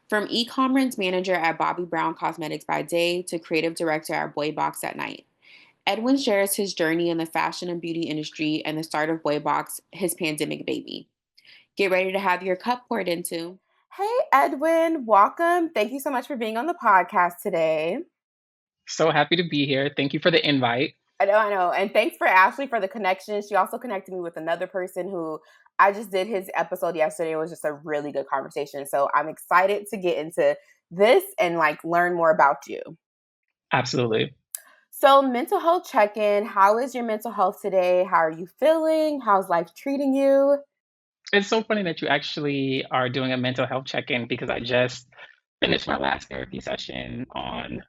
From e-commerce manager at Bobby Brown Cosmetics by day to creative director at Boy Box at night. Edwin shares his journey in the fashion and beauty industry and the start of Boy Box, his pandemic baby. Get ready to have your cup poured into. Hey, Edwin, welcome. Thank you so much for being on the podcast today. So happy to be here. Thank you for the invite. I know. And thanks for Ashley for the connection. She also connected me with another person who I just did his episode yesterday. It was just a really good conversation. So I'm excited to get into this and like learn more about you. Absolutely. So, mental health check in. How is your mental health today? How are you feeling? How's life treating you? It's so funny that you actually are doing a mental health check-in because I just finished my last therapy session on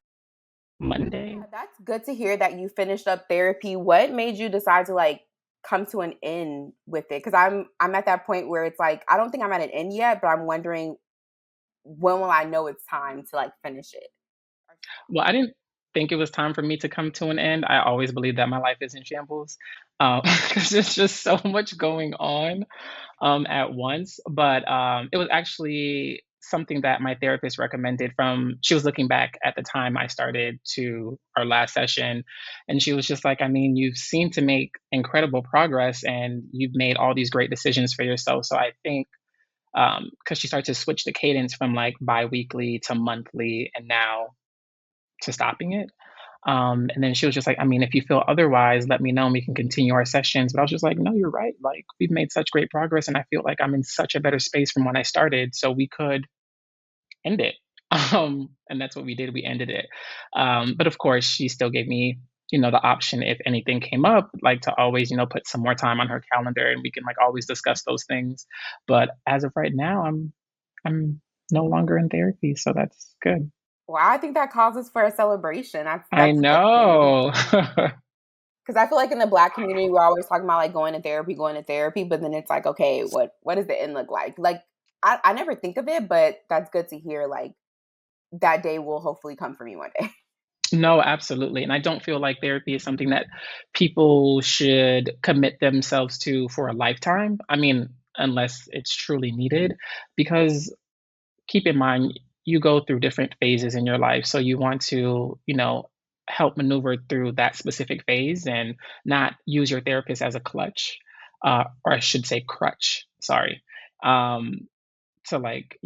Monday. Yeah, that's good to hear that you finished up therapy. What made you decide to like come to an end with it? Because I'm at that point where it's like I don't think I'm at an end yet, but I'm wondering when will I know it's time to like finish it? Well, I didn't think it was time for me to come to an end. I always believe that my life is in shambles because there's just so much going on at once. But it was actually something that my therapist recommended from, she was looking back at the time I started to our last session. And she was just like, I mean, you've seemed to make incredible progress and you've made all these great decisions for yourself. So I think, because she started to switch the cadence from like bi-weekly to monthly and now to stopping it. And then she was just like, I mean, if you feel otherwise, let me know and we can continue our sessions. But I was just like, no, you're right. Like, we've made such great progress. And I feel like I'm in such a better space from when I started. So we could end it. And that's what we did. We ended it. But of course, she still gave me, the option if anything came up, like to always, put some more time on her calendar and we can like always discuss those things. But as of right now, I'm no longer in therapy. So that's good. Well, I think that causes for a celebration. I That's a good thing. know. Because I feel like in the Black community, we're always talking about like going to therapy, but then it's like, okay, what does the end look like? Like, I never think of it, but that's good to hear. Like that day will hopefully come for me one day. No, absolutely. And I don't feel like therapy is something that people should commit themselves to for a lifetime. I mean, unless it's truly needed, because keep in mind, you go through different phases in your life. So you want to, help maneuver through that specific phase and not use your therapist as a clutch, or I should say crutch, sorry. Um, to like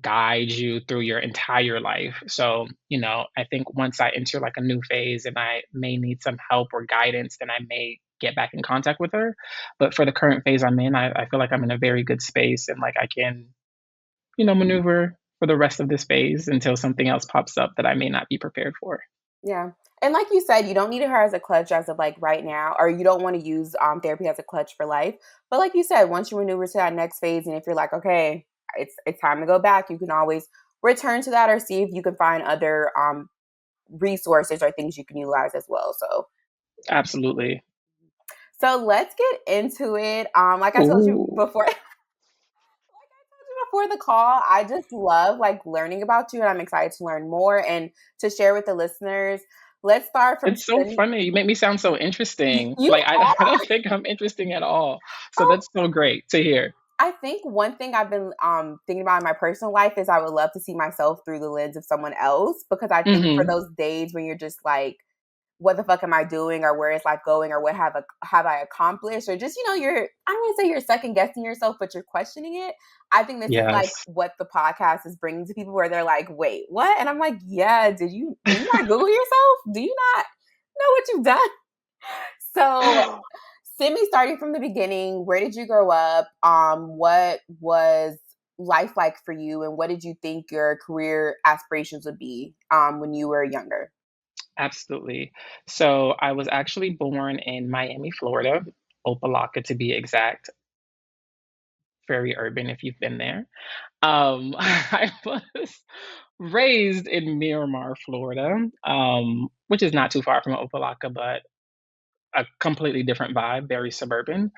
guide you through your entire life. So I think once I enter like a new phase and I may need some help or guidance, then I may get back in contact with her. But for the current phase I'm in, I feel like I'm in a very good space and like I can maneuver for the rest of this phase until something else pops up that I may not be prepared for. Yeah. And like you said, you don't need her as a clutch as of like right now, or you don't want to use therapy as a clutch for life. But like you said, once you maneuver to that next phase, and if you're like, okay, it's time to go back, you can always return to that or see if you can find other resources or things you can utilize as well. Absolutely. So let's get into it. Like I told you Ooh. before, before the call, I just love like learning about you, and I'm excited to learn more and to share with the listeners. Let's start from It's so semi. funny. You make me sound so interesting. You Like I, I don't think I'm interesting at all. So are. that's so great to hear. I think one thing I've been thinking about in my personal life is I would love to see myself through the lens of someone else, because I think for Hmm. those days when you're just like, what the fuck am I doing, or where is life going, or what have I accomplished, or just you're, I don't want to say you're second guessing yourself, but you're questioning it. I think this is like Yes. what the podcast is bringing to people, where they're like, wait, what? And I'm like, yeah, did you not Google yourself? Do you not know what you've done? So semi starting from the beginning, where did you grow up? What was life like for you, and what did you think your career aspirations would be when you were younger? Absolutely. So I was actually born in Miami, Florida, Opelika to be exact. Very urban if you've been there. I was raised in Miramar, Florida, which is not too far from Opelika, but a completely different vibe, very suburban.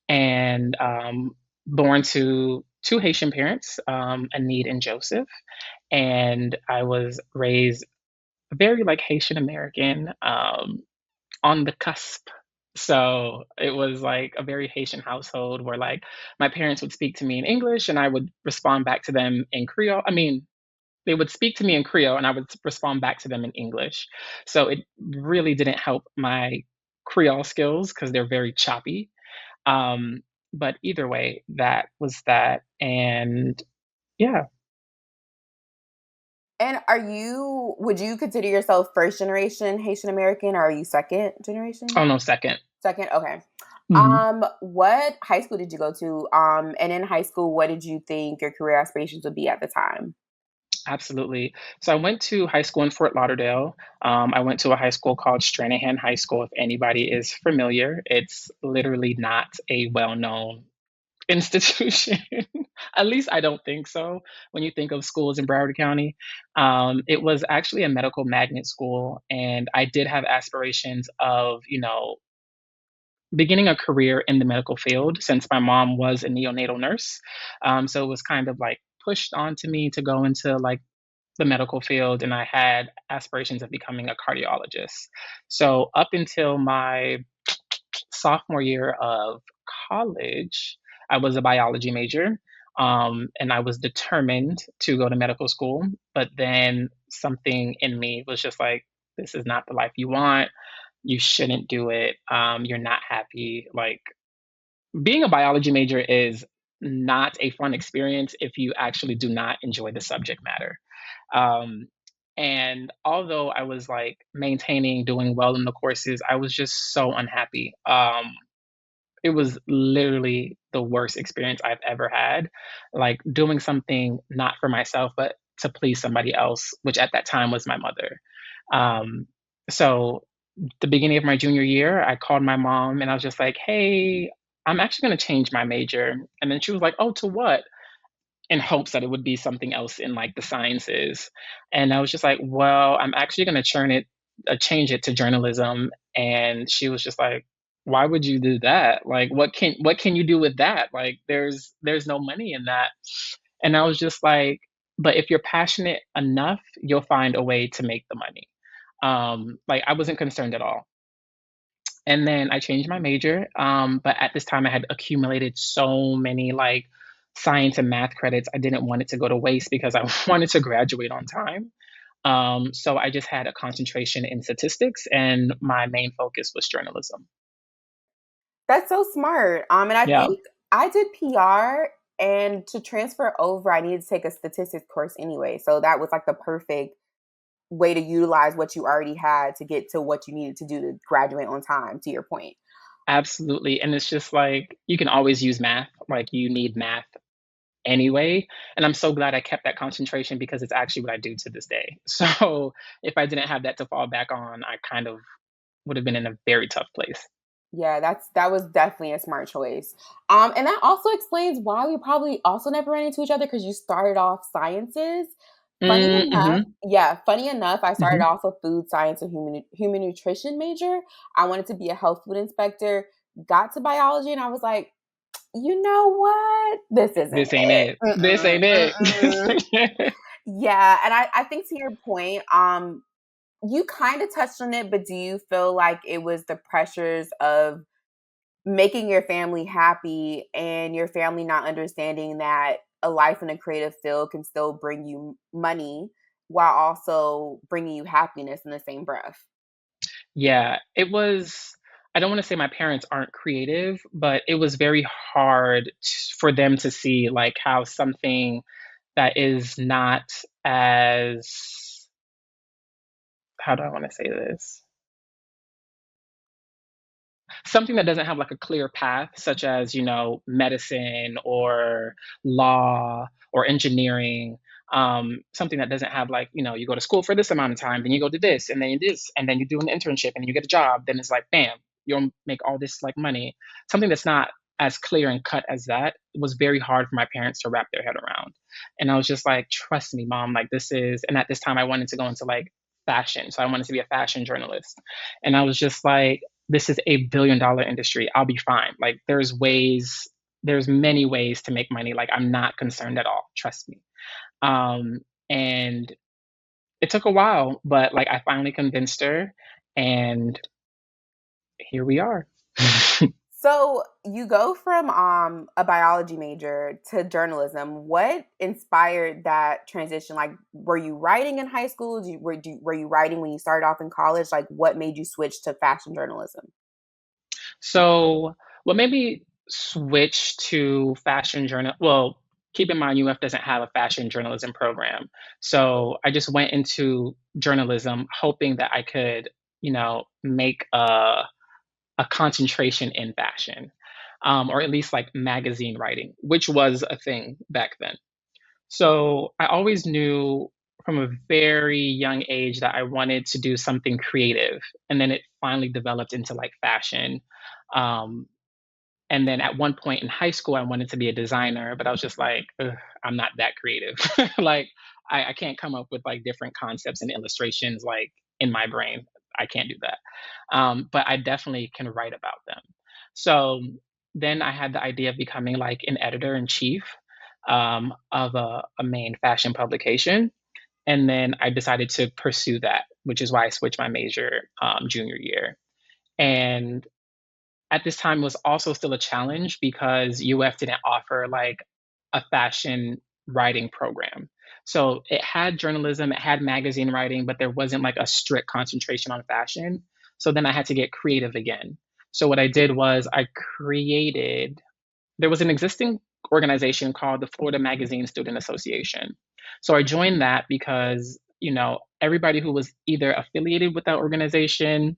And born to two Haitian parents, Anid and Joseph. And I was raised very like Haitian American, on the cusp. So it was like a very Haitian household where like my parents would speak to me in English and I would respond back to them in Creole. I mean, they would speak to me in Creole and I would respond back to them in English. So it really didn't help my Creole skills because they're very choppy. Um, but either way, that was that. And yeah, And would you consider yourself first generation Haitian American, or are you second generation? oh no, second. Second, okay. Mhm. What high school did you go to? And in high school, what did you think your career aspirations would be at the time? Absolutely. So I went to high school in Fort Lauderdale. I went to a high school called Stranahan High School. If anybody is familiar, it's literally not a well known institution. At least I don't think so. When you think of schools in Broward County, it was actually a medical magnet school, and I did have aspirations of, beginning a career in the medical field since my mom was a neonatal nurse. So it was kind of like pushed onto me to go into like the medical field, and I had aspirations of becoming a cardiologist. So up until my sophomore year of college, I was a biology major, and I was determined to go to medical school. But then something in me was just like, this is not the life you want. You shouldn't do it. You're not happy. Like, being a biology major is not a fun experience if you actually do not enjoy the subject matter. Um, and although I was like maintaining doing well in the courses, I was just so unhappy. It was literally the worst experience I've ever had, like doing something not for myself, but to please somebody else, which at that time was my mother. Um, so the beginning of my junior year, I called my mom and I was just like, "Hey, I'm actually going to change my major." And then she was like, "Oh, to what?" In hopes that it would be something else in like the sciences. And I was just like, "Well, I'm actually going to change it to journalism." And she was just like, "Why would you do that? Like, what can you do with that? Like, there's no money in that." And I was just like, "But if you're passionate enough, you'll find a way to make the money." Like, I wasn't concerned at all. And then I changed my major, but at this time I had accumulated so many like science and math credits. I didn't want it to go to waste because I wanted to graduate on time. So I just had a concentration in statistics, and my main focus was journalism. That's so smart. And I Yeah, think I did PR, and to transfer over, I needed to take a statistics course anyway. So that was like the perfect way to utilize what you already had to get to what you needed to do to graduate on time, to your point. absolutely. And it's just like you can always use math. Like you need math anyway. And I'm so glad I kept that concentration because it's actually what I do to this day. So if I didn't have that to fall back on, I kind of would have been in a very tough place. Yeah, that was definitely a smart choice. And that also explains why we probably also never ran into each other, because you started off sciences. Funny enough, Mm-hmm. yeah, funny enough, I started Mhm. off a food science and human nutrition major. I wanted to be a health food inspector. Got to biology, and I was like, you know what? This isn't This ain't it. it. This Mm-mm, ain't it. mm-mm. Yeah, and I think to your point, you kind of touched on it, but do you feel like it was the pressures of making your family happy and your family not understanding that a life in a creative field can still bring you money while also bringing you happiness in the same breath? Yeah, it was. I don't wanna say my parents aren't creative, but it was very hard for them to see, like, how something that is not as how do I wanna say this? Something that doesn't have like a clear path, such as, medicine or law or engineering, something that doesn't have like, you go to school for this amount of time, then you go to this, and then you do an internship and you get a job, then it's like, bam, you'll make all this like money. Something that's not as clear and cut as that was very hard for my parents to wrap their head around. And I was just like, trust me, mom, like this is, and at this time I wanted to go into like fashion. So I wanted to be a fashion journalist. And I was just like, this is a $1 billion industry. I'll be fine. Like there's many ways to make money. Like I'm not concerned at all. Trust me. Um, and it took a while, but like I finally convinced her, and here we are. So you go from a biology major to journalism. What inspired that transition? Like, were you writing in high school? Were you writing when you started off in college? Like, what made you switch to fashion journalism? So, what made me switch to fashion journal? Well, keep in mind, UF doesn't have a fashion journalism program. So, I just went into journalism hoping that I could, make a concentration in fashion, or at least like magazine writing, which was a thing back then. So I always knew from a very young age that I wanted to do something creative. And then it finally developed into like fashion. Um, and then at one point in high school, I wanted to be a designer, but I was just like, "Ugh, I'm not that creative. Like, I can't come up with like different concepts and illustrations like in my brain. I can't do that. But I definitely can write about them. So then I had the idea of becoming like an editor in chief of a main fashion publication. And then I decided to pursue that, which is why I switched my major junior year. And at this time, it was also still a challenge because UF didn't offer like a fashion writing program. So it had journalism, it had magazine writing, but there wasn't like a strict concentration on fashion. So then I had to get creative again. So what I did was I created, there was an existing organization called the Florida Magazine Student Association. So I joined that because, everybody who was either affiliated with that organization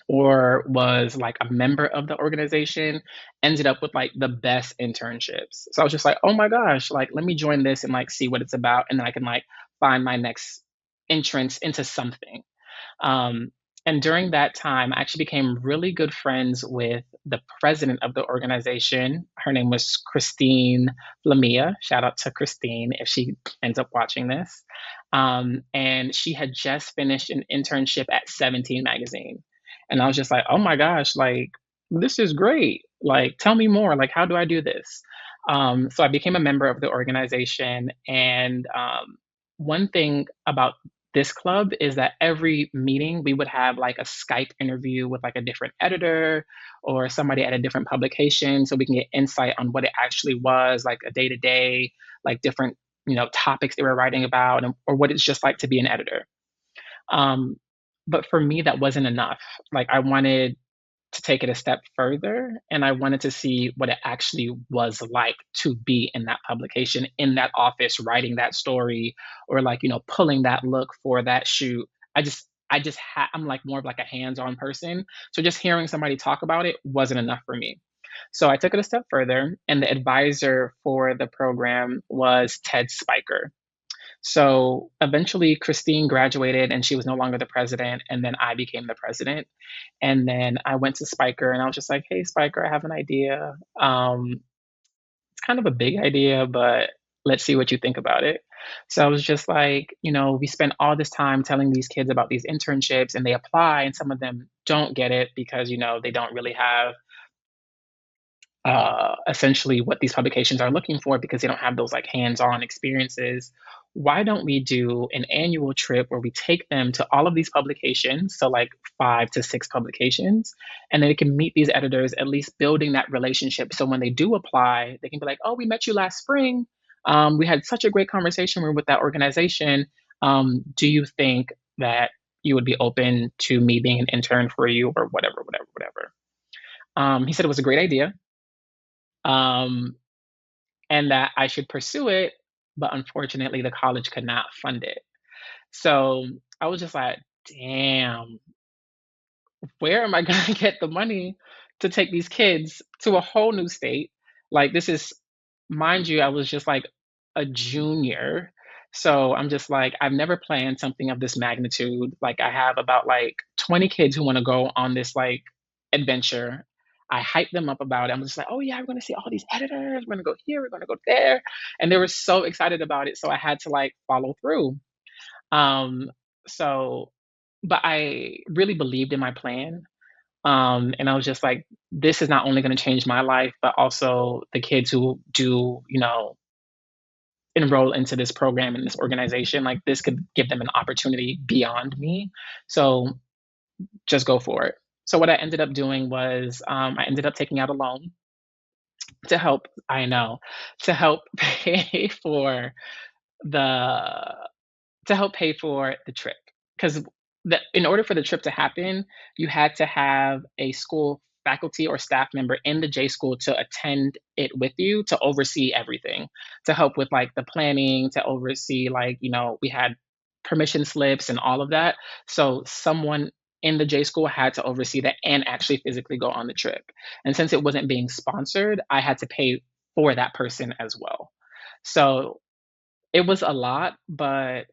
or was like a member of the organization ended up with like the best internships. So I was just like, oh my gosh, like let me join this and like see what it's about. And then I can like find my next entrance into something. Um, and during that time, I actually became really good friends with the president of the organization. Her name was Christine Lamia. Shout out to Christine if she ends up watching this. And she had just finished an internship at 17 magazine. And I was just like, oh my gosh, like, this is great. Like, tell me more. Like, how do I do this? So I became a member of the organization. And one thing about this club is that every meeting we would have like a Skype interview with like a different editor or somebody at a different publication so we can get insight on what it actually was, like a day to day, like different, topics they were writing about or what it's just like to be an editor. Um, but for me, that wasn't enough. Like I wanted to take it a step further and I wanted to see what it actually was like to be in that publication, in that office, writing that story, or like, pulling that look for that shoot. I'm like more of like a hands-on person. So just hearing somebody talk about it wasn't enough for me. So I took it a step further, and the advisor for the program was Ted Spiker. So eventually, Christine graduated and she was no longer the president. And then I became the president. And then I went to Spiker and I was just like, hey, Spiker, I have an idea. It's kind of a big idea, but let's see what you think about it. So I was just like, we spent all this time telling these kids about these internships and they apply, and some of them don't get it because, they don't really have essentially what these publications are looking for because they don't have those like hands-on experiences. Why don't we do an annual trip where we take them to all of these publications, so like 5 to 6 publications, and then they can meet these editors, at least building that relationship. So when they do apply, they can be like, "Oh, we met you last spring. We had such a great conversation. We're with that organization. Do you think that you would be open to me being an intern for you, or whatever, whatever, whatever?" He said it was a great idea, um, and that I should pursue it, but unfortunately, the college could not fund it. So I was just like, damn, where am I going to get the money to take these kids to a whole new state? Like, this is, mind you, I was just like a junior. So I'm just like, I've never planned something of this magnitude. Like, I have about like 20 kids who want to go on this like adventure. I hyped them up about it. I'm just like, oh yeah, we're going to see all these editors. We're going to go here, we're going to go there. And they were so excited about it. So I had to like follow through. Um, so, but I really believed in my plan. And I was just like, this is not only going to change my life, but also the kids who do, enroll into this program and this organization. Like, this could give them an opportunity beyond me. So just go for it. So what I ended up doing was, I ended up taking out a loan to help, I know, to help pay for the the trip, because in order for the trip to happen, you had to have a school faculty or staff member in the J school to attend it with you to oversee everything, to help with like the planning, to oversee like, we had permission slips and all of that. So someone in the J school had to oversee that and actually physically go on the trip. And since it wasn't being sponsored, I had to pay for that person as well. So it was a lot, but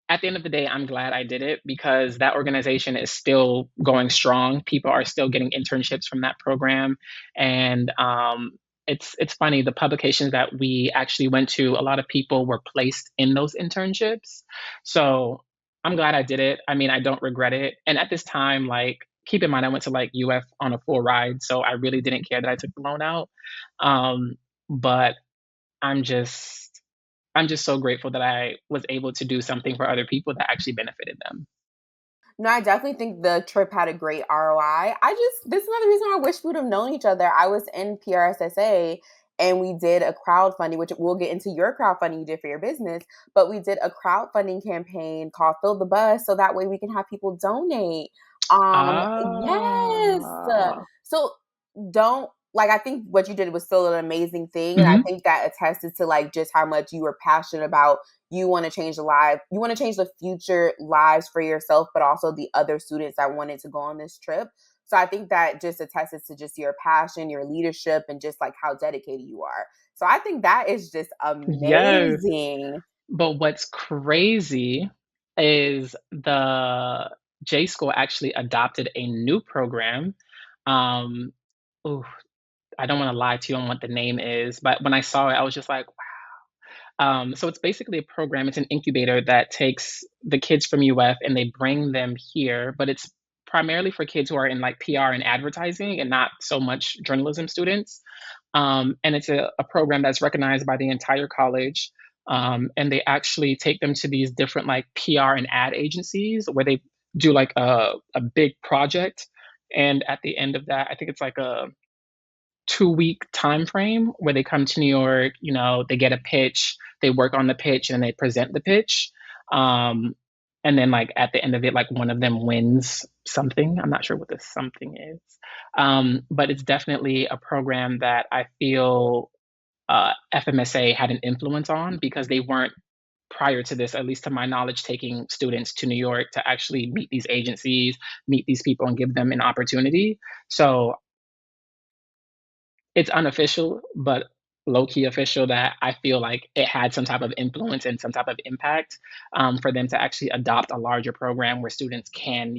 at the end of the day, I'm glad I did it because that organization is still going strong. People are still getting internships from that program, and it's funny. The publications that we actually went to, a lot of people were placed in those internships. So I'm glad I did it. I mean, I don't regret it. And at this time, like, keep in mind, I went to like UF on a full ride, so I really didn't care that I took the loan out. Um, but I'm just I'm just so grateful that I was able to do something for other people that actually benefited them. No, I definitely think the trip had a great ROI. This is another reason I wish we would have known each other. I was in PRSSA and we did a crowdfunding, which we'll get into your crowdfunding you did for your business, but we did a crowdfunding campaign called Fill the Bus so that way we can have people donate. Yes. Ah. So don't like I think what you did was still an amazing thing. And I Mhm. think that attested to like just how much you were passionate about you want to change the life, you want to change the future lives for yourself, but also the other students that wanted to go on this trip. So I think that just attests to just your passion, your leadership, and just like how dedicated you are. So I think that is just Yes. amazing. But what's crazy is the J school actually adopted a new program. Um, ooh, I don't wanna lie to you on what the name is, but when I saw it, I was just like, so it's basically a program, it's an incubator that takes the kids from UF and they bring them here, but it's primarily for kids who are in like PR and advertising and not so much journalism students. And it's a program that's recognized by the entire college. And they actually take them to these different like PR and ad agencies where they do like a big project. And at the end of that, I think it's like a 2-week time frame where they come to New York, they get a pitch, they work on the pitch, and they present the pitch. Um, and then, like, at the end of it, like, one of them wins something. I'm not sure what the something is. But it's definitely a program that I feel FMSA had an influence on because they weren't, prior to this, at least to my knowledge, taking students to New York to actually meet these agencies, meet these people, and give them an opportunity. So it's unofficial, but low key official that I feel like it had some type of influence and some type of impact, for them to actually adopt a larger program where students can,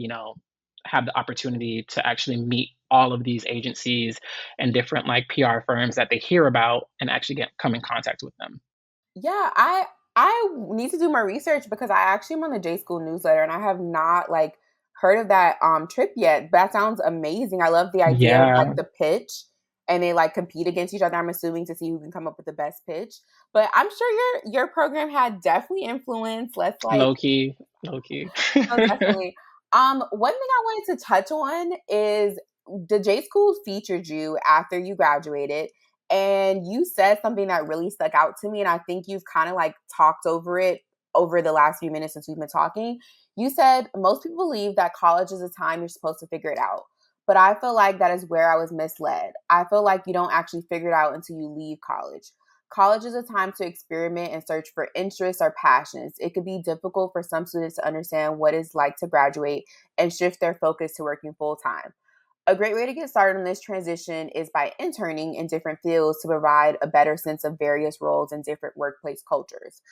have the opportunity to actually meet all of these agencies and different like PR firms that they hear about and actually get come in contact with them. Yeah, I need to do my research because I actually am on the J School newsletter and I have not like heard of that trip yet. That sounds amazing. I love the idea of like Yeah, the pitch and they like compete against each other. I'm assuming to see who can come up with the best pitch. But I'm sure your program had definitely influence. Let's like low key, low key. Oh, definitely. One thing I wanted to touch on is the J School featured you after you graduated, and you said something that really stuck out to me, and I think you've kind of like talked over it over the last few minutes since we've been talking. You said most people believe that college is a time you're supposed to figure it out. But I feel like that is where I was misled. I feel like you don't actually figure it out until you leave college. College is a time to experiment and search for interests or passions. It could be difficult for some students to understand what it's like to graduate and shift their focus to working full time. A great way to get started on this transition is by interning in different fields to provide a better sense of various roles in different workplace cultures.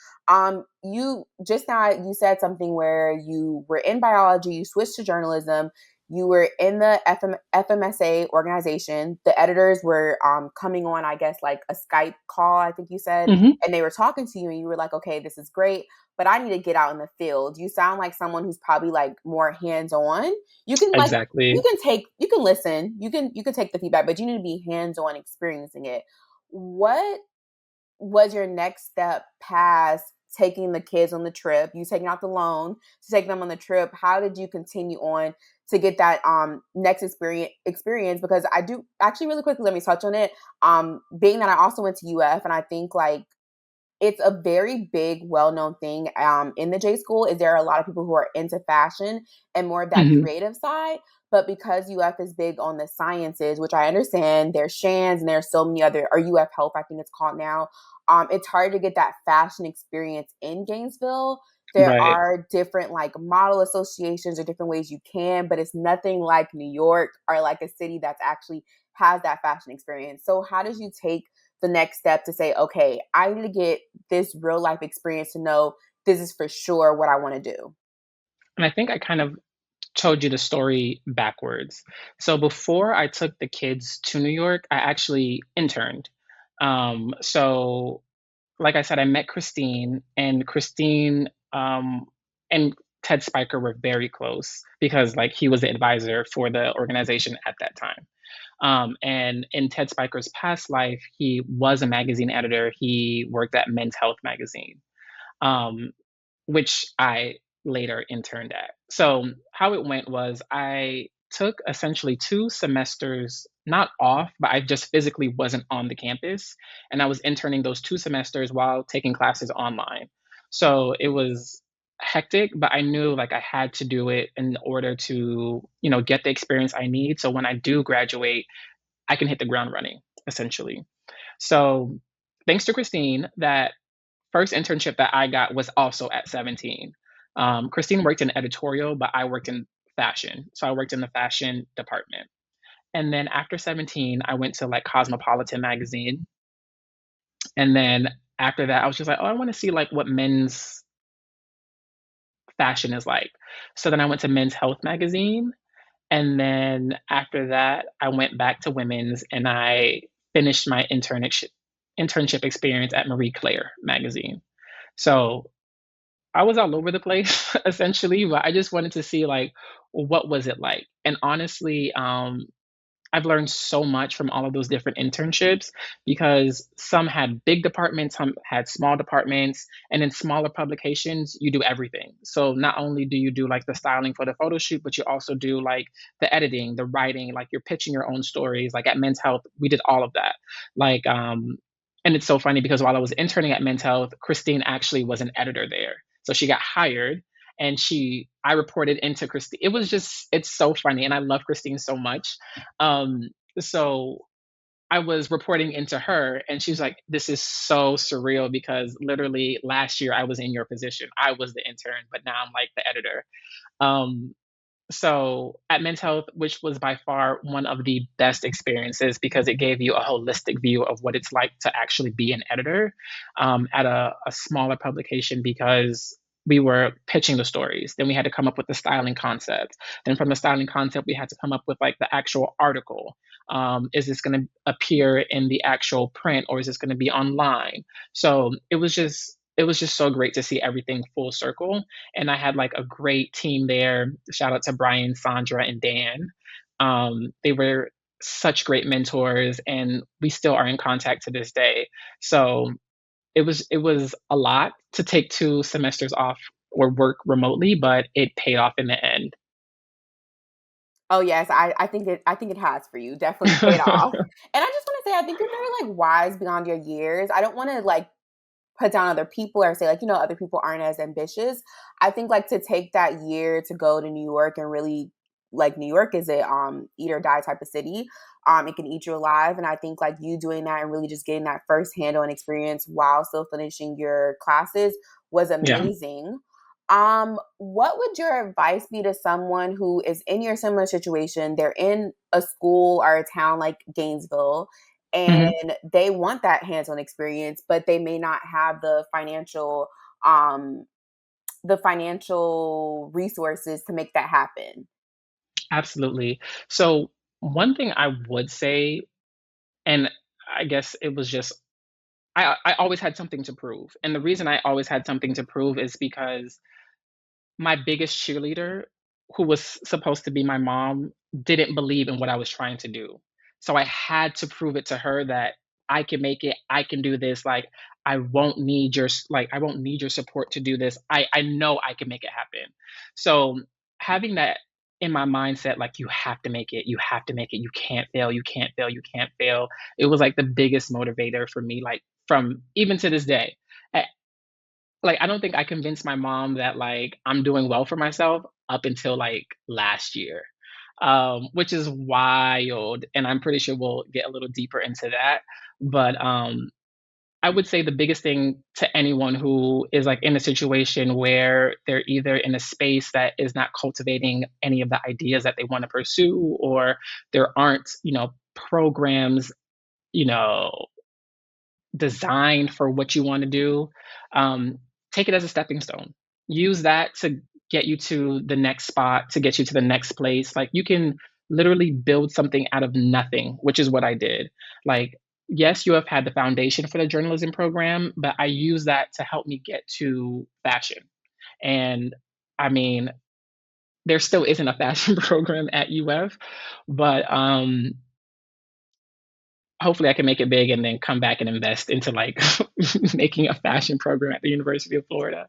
You just now you said something where you were in biology, you switched to journalism, you were in the FMSA organization. The editors were coming on, I guess, like a Skype call, I think you said, Mhm. and they were talking to you, and you were like, okay, this is great, but I need to get out in the field. You sound like someone who's probably like more hands on. You can like Exactly. you can listen, you can take the feedback, but you need to be hands on experiencing it. What was your next step past taking the kids on the trip, you taking out the loan to take them on the trip. How did you continue on to get that next experience? Because I do actually, really quickly, let me touch on it. Being that I also went to UF, and I think like it's a very big, well-known thing in the J school. Is there are a lot of people who are into fashion and more of that Mhm. creative side. But because UF is big on the sciences, which I understand, there's Shands and there's so many other, or UF Health, I think it's called now. It's hard to get that fashion experience in Gainesville. There Right. are different like model associations or different ways you can, but it's nothing like New York or like a city that's actually has that fashion experience. So how did you take the next step to say, okay, I need to get this real life experience to know this is for sure what I want to do? And I think I kind of told you the story backwards. So before I took the kids to New York, I actually interned. So like I said, I met Christine, and Christine and Ted Spiker were very close because like he was the advisor for the organization at that time. And in Ted Spiker's past life, he was a magazine editor. He worked at Men's Health magazine. Um, which I later interned at. So how it went was I took essentially 2 semesters, not off, but I just physically wasn't on the campus. And I was interning those 2 semesters while taking classes online. So it was hectic, but I knew like I had to do it in order to, get the experience I need. So when I do graduate, I can hit the ground running, essentially. So thanks to Christine, that first internship that I got was also at 17. Christine worked in editorial, but I worked in fashion. So I worked in the fashion department. And then after 17, I went to like Cosmopolitan magazine. And then after that, I was just like, oh, I want to see like what men's fashion is like. So then I went to Men's Health magazine. And then after that, I went back to women's and I finished my internship experience at Marie Claire magazine. So I was all over the place essentially, but I just wanted to see like what was it like. And honestly, I've learned so much from all of those different internships because some had big departments, some had small departments, and in smaller publications, you do everything. So not only do you do like the styling for the photo shoot, but you also do like the editing, the writing, like you're pitching your own stories. Like at Men's Health, we did all of that. Like, and it's so funny because while I was interning at Men's Health, Christine actually was an editor there. So she got hired and I reported into Christine. It's so funny. And I love Christine so much. Um, so I was reporting into her, and she was like, "This is so surreal because literally last year I was in your position. I was the intern, but now I'm like the editor." Um, so at Men's Health, which was by far one of the best experiences because it gave you a holistic view of what it's like to actually be an editor at a smaller publication because we were pitching the stories. Then we had to come up with the styling concept. Then from the styling concept, we had to come up with like the actual article. Is this going to appear in the actual print or is this going to be online? So it was just so great to see everything full circle, and I had like a great team there. Shout out to Brian, Sandra, and Dan. They were such great mentors, and we still are in contact to this day. So it was a lot to take 2 semesters off or work remotely, but it paid off in the end. Oh yes, I think it has for you. Definitely paid off. And I just want to say I think you're very like wise beyond your years. I don't want to like put down other people or say like, other people aren't as ambitious. I think like to take that year to go to New York and really like New York is a eat or die type of city. It can eat you alive. And I think like you doing that and really just getting that first hand on experience while still finishing your classes was Yeah. amazing. What would your advice be to someone who is in your similar situation? They're in a school or a town like Gainesville Mhm. and they want that hands-on experience, but they may not have um the financial resources to make that happen. Absolutely. So one thing I would say, and I guess it was just I always had something to prove. And the reason I always had something to prove is because my biggest cheerleader, who was supposed to be my mom, didn't believe in what I was trying to do. So I had to prove it to her that I can make it, I can do this. Like I won't need I won't need your support to do this. I know I can make it happen. So having that in my mindset, like you have to make it, you have to make it, you can't fail, you can't fail, you can't fail. It was like the biggest motivator for me, like from even to this day. Eh, Like I don't think I convinced my mom that like I'm doing well for myself up until like last year. Which is wild, and I'm pretty sure we'll get a little deeper into that. But I would say the biggest thing to anyone who is like in a situation where they're either in a space that is not cultivating any of the ideas that they want to pursue, or there aren't, programs, you know, designed for what you want to do, take it as a stepping stone. Use that to get you to the next spot, to get you to the next place. Like you can literally build something out of nothing, which is what I did. Like, yes, you have had the foundation for the journalism program, but I use that to help me get to fashion. And I mean, there still isn't a fashion program at UF, but hopefully I can make it big and then come back and invest into like making a fashion program at the University of Florida.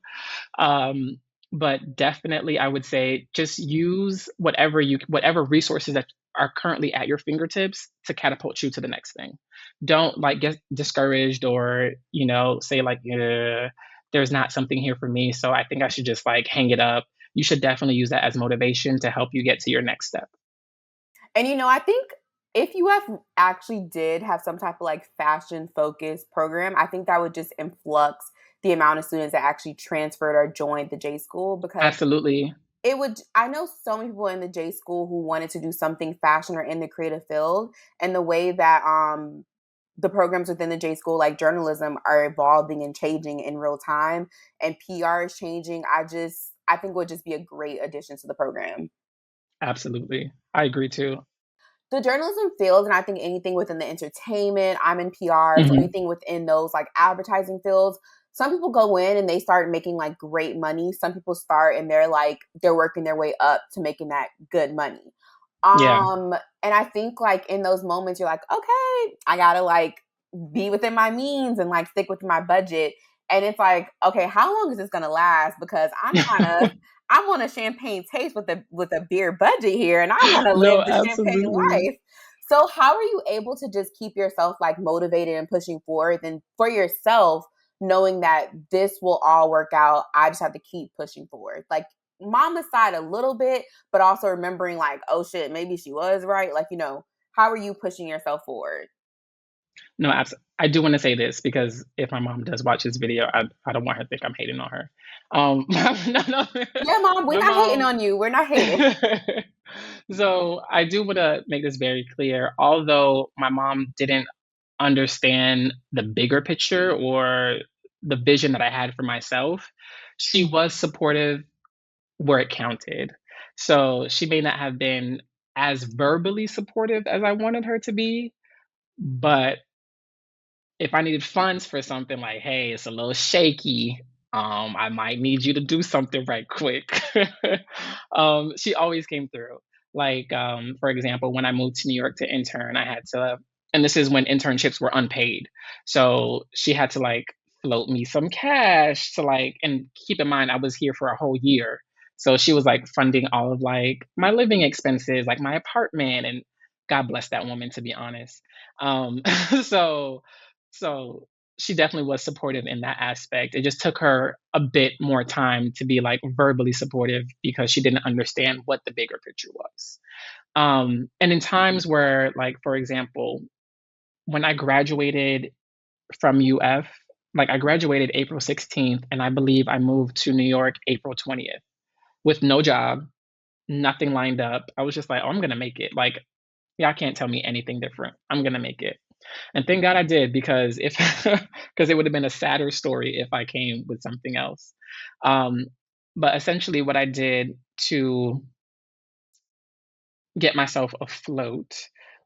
Um, but definitely, I would say just use whatever resources that are currently at your fingertips to catapult you to the next thing. Don't like get discouraged or say like there's not something here for me, so I think I should just like hang it up. You should definitely use that as motivation to help you get to your next step. And I think if you have actually did have some type of like fashion focused program, I think that would just influx the amount of students that actually transferred or joined the J school, because Absolutely. it would I know so many people in the J school who wanted to do something fashion or in the creative field, and the way that the programs within the J school like journalism are evolving and changing in real time, and PR is changing. I think would just be a great addition to the program. Absolutely. I agree too. The journalism field, and I think anything within the entertainment, I'm in PR, so Mhm. anything within those like advertising fields, some people go in and they start making like great money. Some people start and they're working their way up to making that good money. Yeah. And I think like in those moments you're like, okay, I gotta like be within my means and like stick with my budget. And it's like, okay, how long is this gonna last? Because I want a champagne taste with a beer budget here, and I want to No, live the champagne absolutely. life. So how are you able to just keep yourself like motivated and pushing forward, and for yourself, knowing that this will all work out? I just have to keep pushing forward. Like mama's side a little bit, but also remembering like, oh shit, maybe she was right. Like, how are you pushing yourself forward? No, I do want to say this because if my mom does watch this video, I don't want her to think I'm hating on her. No, no, Yeah, mom, we're my not hating mom. on you. We're not hating. So I do want to make this very clear. Although my mom didn't understand the bigger picture or the vision that I had for myself, she was supportive where it counted. So she may not have been as verbally supportive as I wanted her to be, but if I needed funds for something like, "Hey, it's a little shaky, I might need you to do something right quick." She always came through. Like, for example, when I moved to New York to intern, I had to and this is when internships were unpaid. So she had to like float me some cash to like and keep in mind I was here for a whole year. So she was like funding all of like my living expenses, like my apartment, and God bless that woman to be honest. So so she definitely was supportive in that aspect. It just took her a bit more time to be like verbally supportive because she didn't understand what the bigger picture was. And in times where, like, for example, when I graduated from UF, like I graduated April 16th, and I believe I moved to New York April 20th with no job, nothing lined up. I was just like, oh, I'm gonna make it. Like, y'all can't tell me anything different. I'm gonna make it. And thank God I did because if because it would have been a sadder story if I came with something else. Um, but essentially, what I did to get myself afloat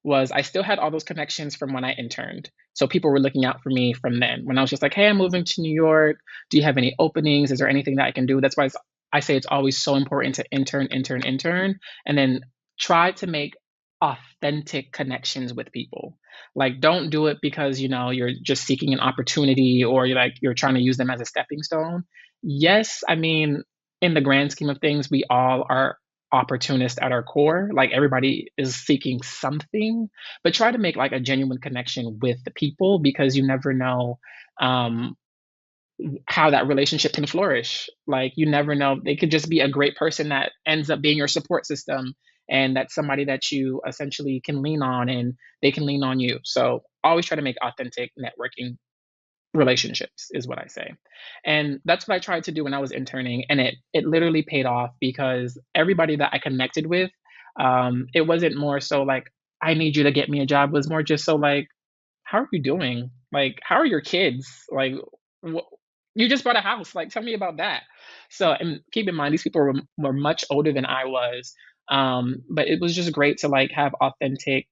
was I still had all those connections from when I interned. So people were looking out for me from then. When I was just like, "Hey, I'm moving to New York. Do you have any openings? Is there anything that I can do?" That's why I say it's always so important to intern, intern, intern, and then try to make authentic connections with people. Like, don't do it because, you're just seeking an opportunity or you're trying to use them as a stepping stone. Yes, I mean, in the grand scheme of things, we all are opportunists at our core. Like, everybody is seeking something, but try to make like a genuine connection with the people because you never know um, how that relationship can flourish. Like, you never know. They could just be a great person that ends up being your support system. And that's somebody that you essentially can lean on and they can lean on you. So always try to make authentic networking relationships is what I say. And that's what I tried to do when I was interning. And it literally paid off because everybody that I connected with, it wasn't more so like, I need you to get me a job. It was more just so like, how are you doing? Like, how are your kids? Like, wh- you just bought a house. Like, tell me about that. So, and keep in mind, these people were much older than I was. But it was just great to like have authentic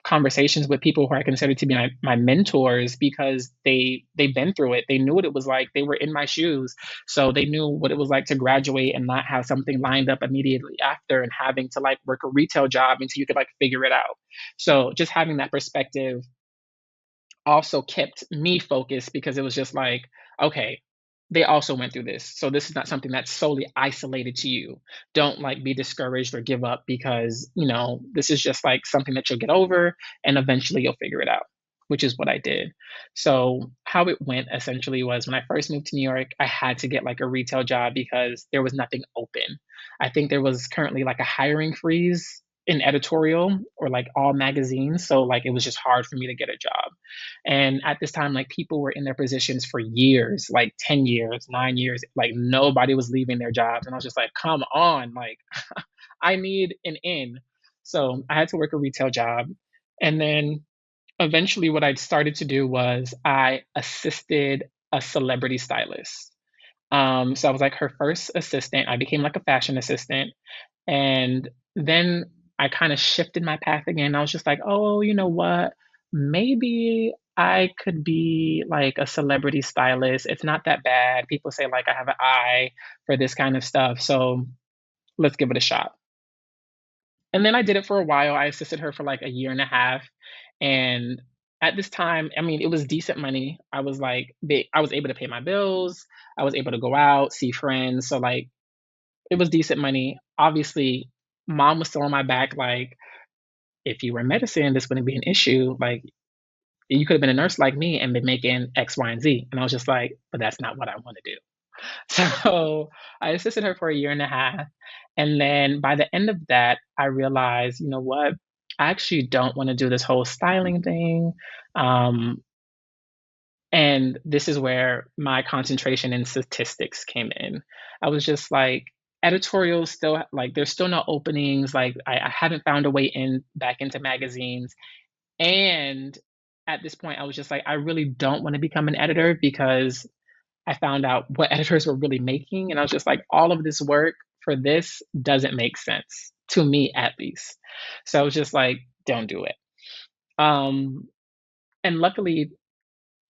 conversations with people who I consider to be my mentors because they've been through it. They knew what it was like. They were in my shoes. So they knew what it was like to graduate and not have something lined up immediately after and having to like work a retail job until you could like figure it out. So just having that perspective also kept me focused because it was just like, okay, they also went through this. So this is not something that's solely isolated to you. Don't like be discouraged or give up because, this is just like something that you'll get over and eventually you'll figure it out, which is what I did. So how it went essentially was when I first moved to New York, I had to get like a retail job because there was nothing open. I think there was currently like a hiring freeze in editorial or like all magazines. So like it was just hard for me to get a job. And at this time, like people were in their positions for years, like 10 years, 9 years, like nobody was leaving their jobs. And I was just like, come on, like I need an in. So I had to work a retail job. And then eventually, what I started to do was I assisted a celebrity stylist. So I was like her first assistant. I became like a fashion assistant. And then I kind of shifted my path again. I was just like, oh, you know what? Maybe I could be like a celebrity stylist. It's not that bad. People say like I have an eye for this kind of stuff. So let's give it a shot. And then I did it for a while. I assisted her for like a year and a half. And at this time, I mean, it was decent money. I was like, I was able to pay my bills. I was able to go out, see friends. So like it was decent money. Obviously, mom was still on my back, like, if you were in medicine, this wouldn't be an issue. Like, you could have been a nurse like me and been making X, Y, and Z. And I was just like, but that's not what I want to do. So I assisted her for a year and a half. And then by the end of that, I realized, you know what? I actually don't want to do this whole styling thing. Um, and this is where my concentration in statistics came in. I was just like, editorials still like there's still no openings. Like I haven't found a way in back into magazines. And at this point, I was just like, I really don't want to become an editor because I found out what editors were really making. And I was just like, all of this work for this doesn't make sense to me, at least. So I was just like, don't do it. Um, and luckily,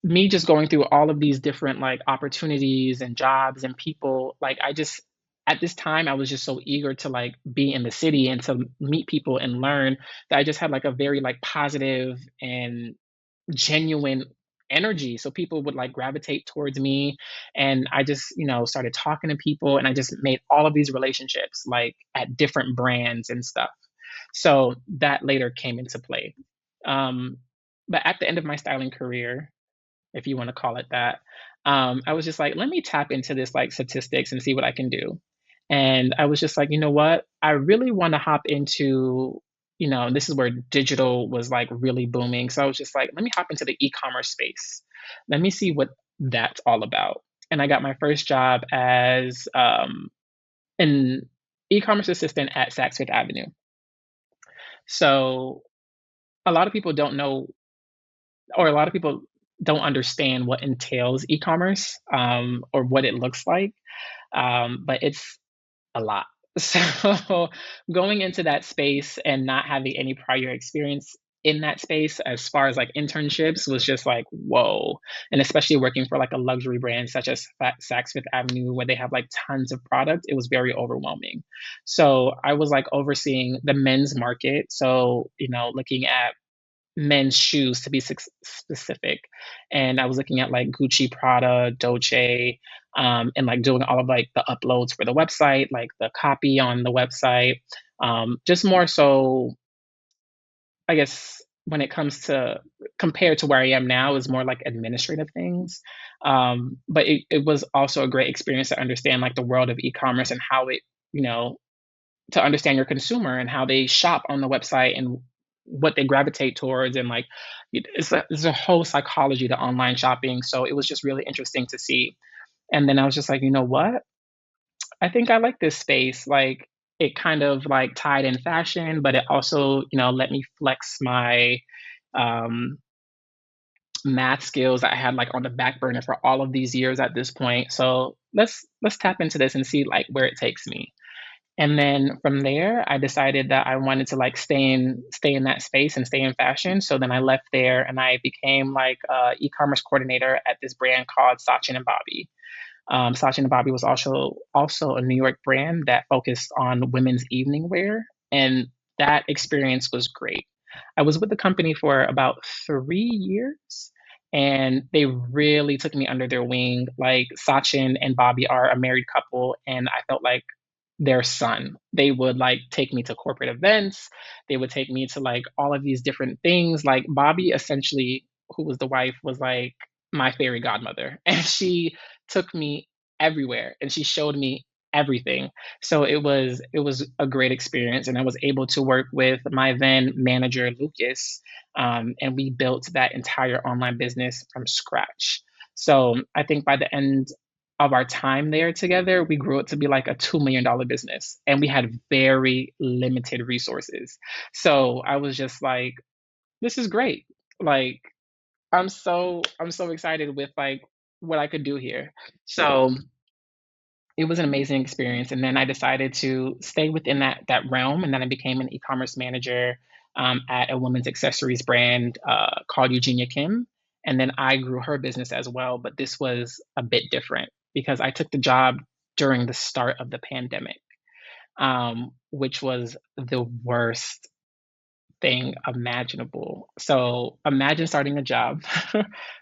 me just going through all of these different like opportunities and jobs and people, like I just, at this time, I was just so eager to like be in the city and to meet people and learn that I just had like a very like positive and genuine energy. So people would like gravitate towards me. And I just, started talking to people and I just made all of these relationships like at different brands and stuff. So that later came into play. Um, but at the end of my styling career, if you want to call it that, I was just like, let me tap into this like statistics and see what I can do. And I was just like, you know what? I really want to hop into, this is where digital was like really booming. So I was just like, let me hop into the e-commerce space. Let me see what that's all about. And I got my first job as an e-commerce assistant at Saks Fifth Avenue. So a lot of people don't know, or a lot of people don't understand what entails e-commerce or what it looks like, but it's a lot. So going into that space and not having any prior experience, in that space as far as like internships was just like, whoa. And especially working for like a luxury brand such as Saks Fifth Avenue, where they have like tons of product, it was very overwhelming. So I was like overseeing the men's market. So, looking at men's shoes to be specific. And I was looking at like Gucci, Prada, Dolce, and like doing all of like the uploads for the website, like the copy on the website. Just more so, I guess, when it comes to compared to where I am now, is more like administrative things. But it was also a great experience to understand like the world of e-commerce and how it, you know, to understand your consumer and how they shop on the website and what they gravitate towards, and like it's a whole psychology to online shopping. So it was just really interesting to see. And then I was just like, you know what, I think I like this space. Like, it kind of like tied in fashion, but it also, let me flex my um math skills that I had like on the back burner for all of these years at this point. So let's tap into this and see like where it takes me. And then from there, I decided that I wanted to like stay in that space and stay in fashion. So then I left there and I became like a e-commerce coordinator at this brand called Sachin and Bobby. Sachin and Bobby was also a New York brand that focused on women's evening wear, and that experience was great. I was with the company for about 3 years, and they really took me under their wing. Like, Sachin and Bobby are a married couple, and I felt like their son. They would like take me to corporate events. They would take me to like all of these different things. Like, Bobby essentially, who was the wife, was like my fairy godmother. And she took me everywhere and she showed me everything. So it was a great experience. And I was able to work with my then manager, Lucas, and we built that entire online business from scratch. So I think by the end of our time there together, we grew it to be like a $2 million business, and we had very limited resources. So I was just like, this is great. Like, I'm so excited with like what I could do here. So it was an amazing experience. And then I decided to stay within that realm, and then I became an e-commerce manager at a women's accessories brand called Eugenia Kim. And then I grew her business as well, but this was a bit different because I took the job during the start of the pandemic, which was the worst thing imaginable. So imagine starting a job.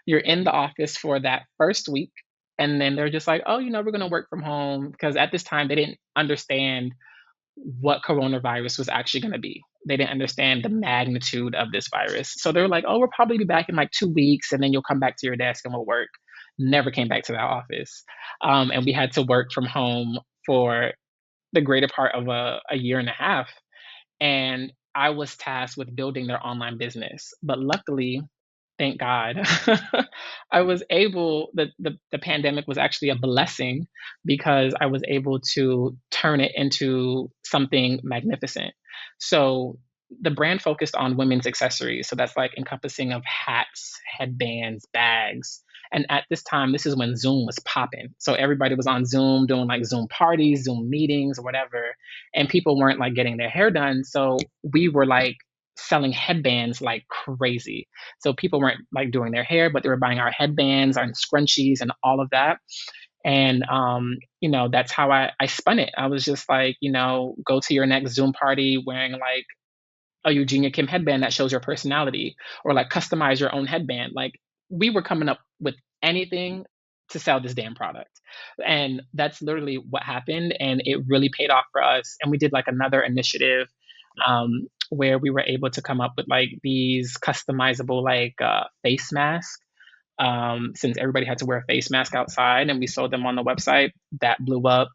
You're in the office for that first week, and then they're just like, oh, we're going to work from home. Because at this time, they didn't understand what coronavirus was actually going to be. They didn't understand the magnitude of this virus. So they're like, oh, we'll probably be back in like 2 weeks, and then you'll come back to your desk and we'll work. Never came back to that office. And we had to work from home for the greater part of a year and a half, and I was tasked with building their online business. But luckily, thank God, I was able. The pandemic was actually a blessing because I was able to turn it into something magnificent. So the brand focused on women's accessories. So that's like encompassing of hats, headbands, bags. And at this time, this is when Zoom was popping. So everybody was on Zoom doing like Zoom parties, Zoom meetings, or whatever. And people weren't like getting their hair done. So we were like selling headbands like crazy. So people weren't like doing their hair, but they were buying our headbands, our scrunchies, and all of that. And that's how I spun it. I was just like, go to your next Zoom party wearing like a Eugenia Kim headband that shows your personality, or like customize your own headband. Like, we were coming up with anything to sell this damn product. And that's literally what happened. And it really paid off for us. And we did like another initiative where we were able to come up with like these customizable like face masks, since everybody had to wear a face mask outside, and we sold them on the website. That blew up.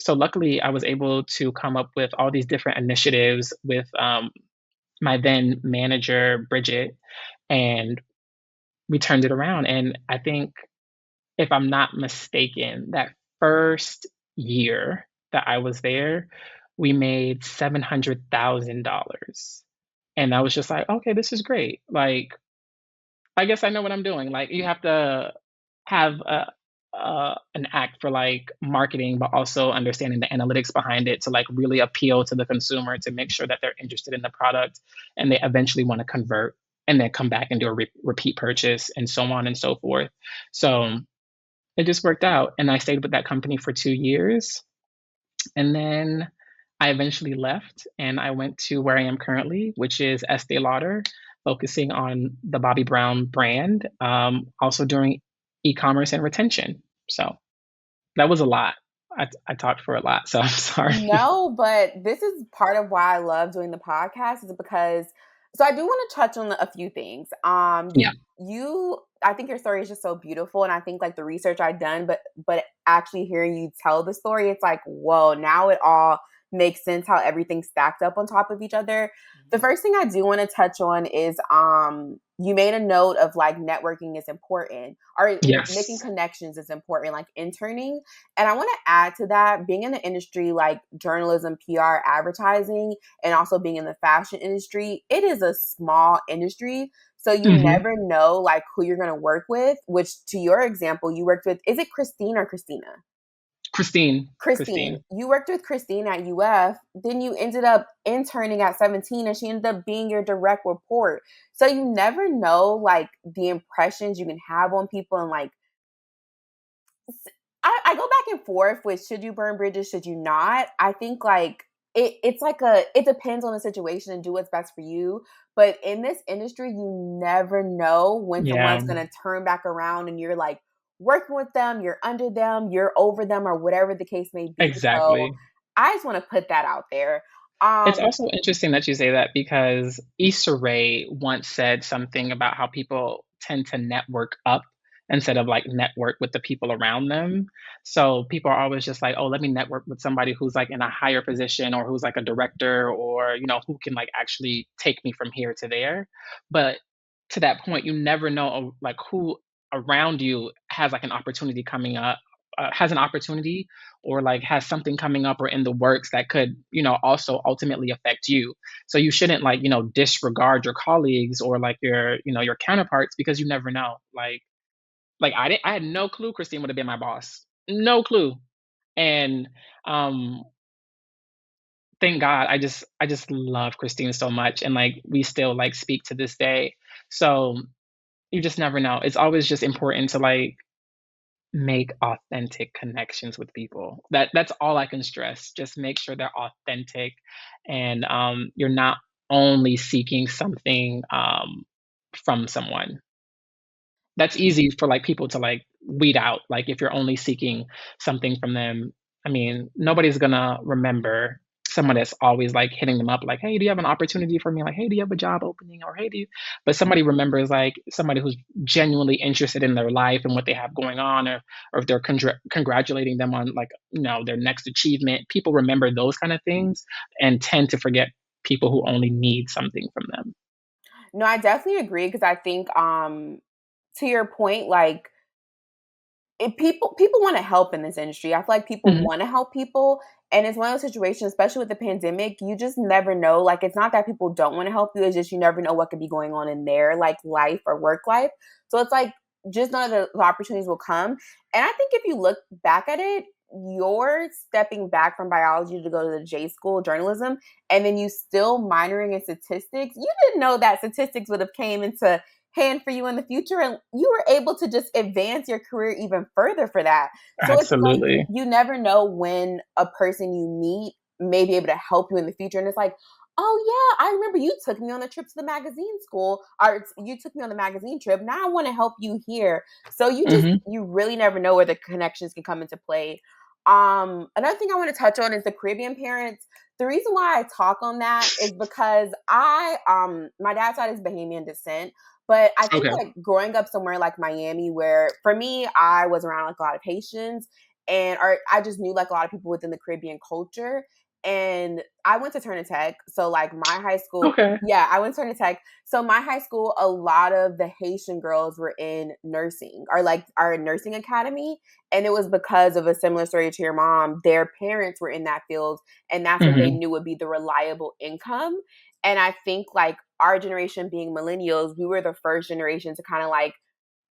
So luckily, I was able to come up with all these different initiatives with my then manager, Bridget, and we turned it around. And I think, if I'm not mistaken, that first year that I was there, we made $700,000. And I was just like, okay, this is great. Like, I guess I know what I'm doing. Like, you have to have an act for like marketing, but also understanding the analytics behind it to like really appeal to the consumer to make sure that they're interested in the product and they eventually want to convert and then come back and do a repeat purchase and so on and so forth. So it just worked out. And I stayed with that company for 2 years. And then I eventually left and I went to where I am currently, which is Estee Lauder, focusing on the Bobbi Brown brand, also doing e-commerce and retention. So that was a lot. I talked for a lot, so I'm sorry. No, but this is part of why I love doing the podcast is because so I do want to touch on a few things. Yeah. You I think your story is just so beautiful and I think like the research I've done but actually hearing you tell the story it's like, whoa, now it all makes sense how everything stacked up on top of each other. The Mhm. first thing I do want to touch on is you made a note of like networking is important or making Yes. connections is important, like interning. And I want to add to that, being in the industry like journalism, PR, advertising, and also being in the fashion industry, it is a small industry. So you Hmm. never know like who you're going to work with, which to your example, you worked with, is it Christine or Christina? Christine. Christine. Christine. You worked with Christine at UF, then you ended up interning at 17 and she ended up being your direct report. So you never know like the impressions you can have on people and like I go back and forth with should you burn bridges, should you not? I think like it's like it depends on the situation and do what's best for you. But in this industry, you never know when Yeah, someone's gonna turn back around and you're like working with them, you're under them, you're over them, or whatever the case may be. So exactly. I just want to put that out there. It's Um, also interesting that you say that because Issa Rae once said something about how people tend to network up instead of like network with the people around them. So people are always just like, oh, let me network with somebody who's like in a higher position or who's like a director or, who can like actually take me from here to there. But to that point, you never know like who around you has like an opportunity coming up, has an opportunity or like has something coming up or in the works that could, also ultimately affect you. So you shouldn't like, disregard your colleagues or like your counterparts because you never know. Like I had no clue Christine would have been my boss. No clue. And um thank God I just love Christine so much and like we still like speak to this day. So you just never know. It's always just important to like make authentic connections with people. That's all I can stress. Just make sure they're authentic and you're not only seeking something from someone. That's easy for like people to like weed out. Like if you're only seeking something from them, I mean, nobody's gonna remember someone that's always like hitting them up like, hey, do you have an opportunity for me? Like, hey, do you have a job opening? Or hey, do you but somebody remembers like somebody who's genuinely interested in their life and what they have going on or if they're congratulating them on like, their next achievement. People remember those kind of things and tend to forget people who only need something from them. no, I definitely agree because I think to your point, like people want to help in this industry. I feel like people Hmm. want to help people, and it's one of those situations, especially with the pandemic. You just never know. Like, it's not that people don't want to help you; it's just you never know what could be going on in their like life or work life. So it's like just none of the opportunities will come. And I think if you look back at it, you're stepping back from biology to go to the J school journalism, and then you still minoring in statistics. You didn't know that statistics would have came into hand for you in the future and you were able to just advance your career even further for that. So it's like Absolutely. you never know when a person you meet may be able to help you in the future and it's like, oh yeah, I remember you took me on a trip to the magazine school or you took me on the magazine trip, now I want to help you here. So Hmm. you really never know where the connections can come into play. Another thing I want to touch on is the Caribbean parents. The reason why I talk on that is because my dad's side is Bahamian descent, but I think Okay. like growing up somewhere like Miami, where for me, I was around like a lot of Haitians and or I just knew like a lot of people within the Caribbean culture. And I went to Turner Tech. So like my high school, Okay. yeah, I went to Turner Tech. So my high school, a lot of the Haitian girls were in nursing or like our nursing academy. And it was because of a similar story to your mom. Their parents were in that field and that's what they Hmm. knew would be the reliable income. And I think like our generation being millennials, we were the first generation to kind of like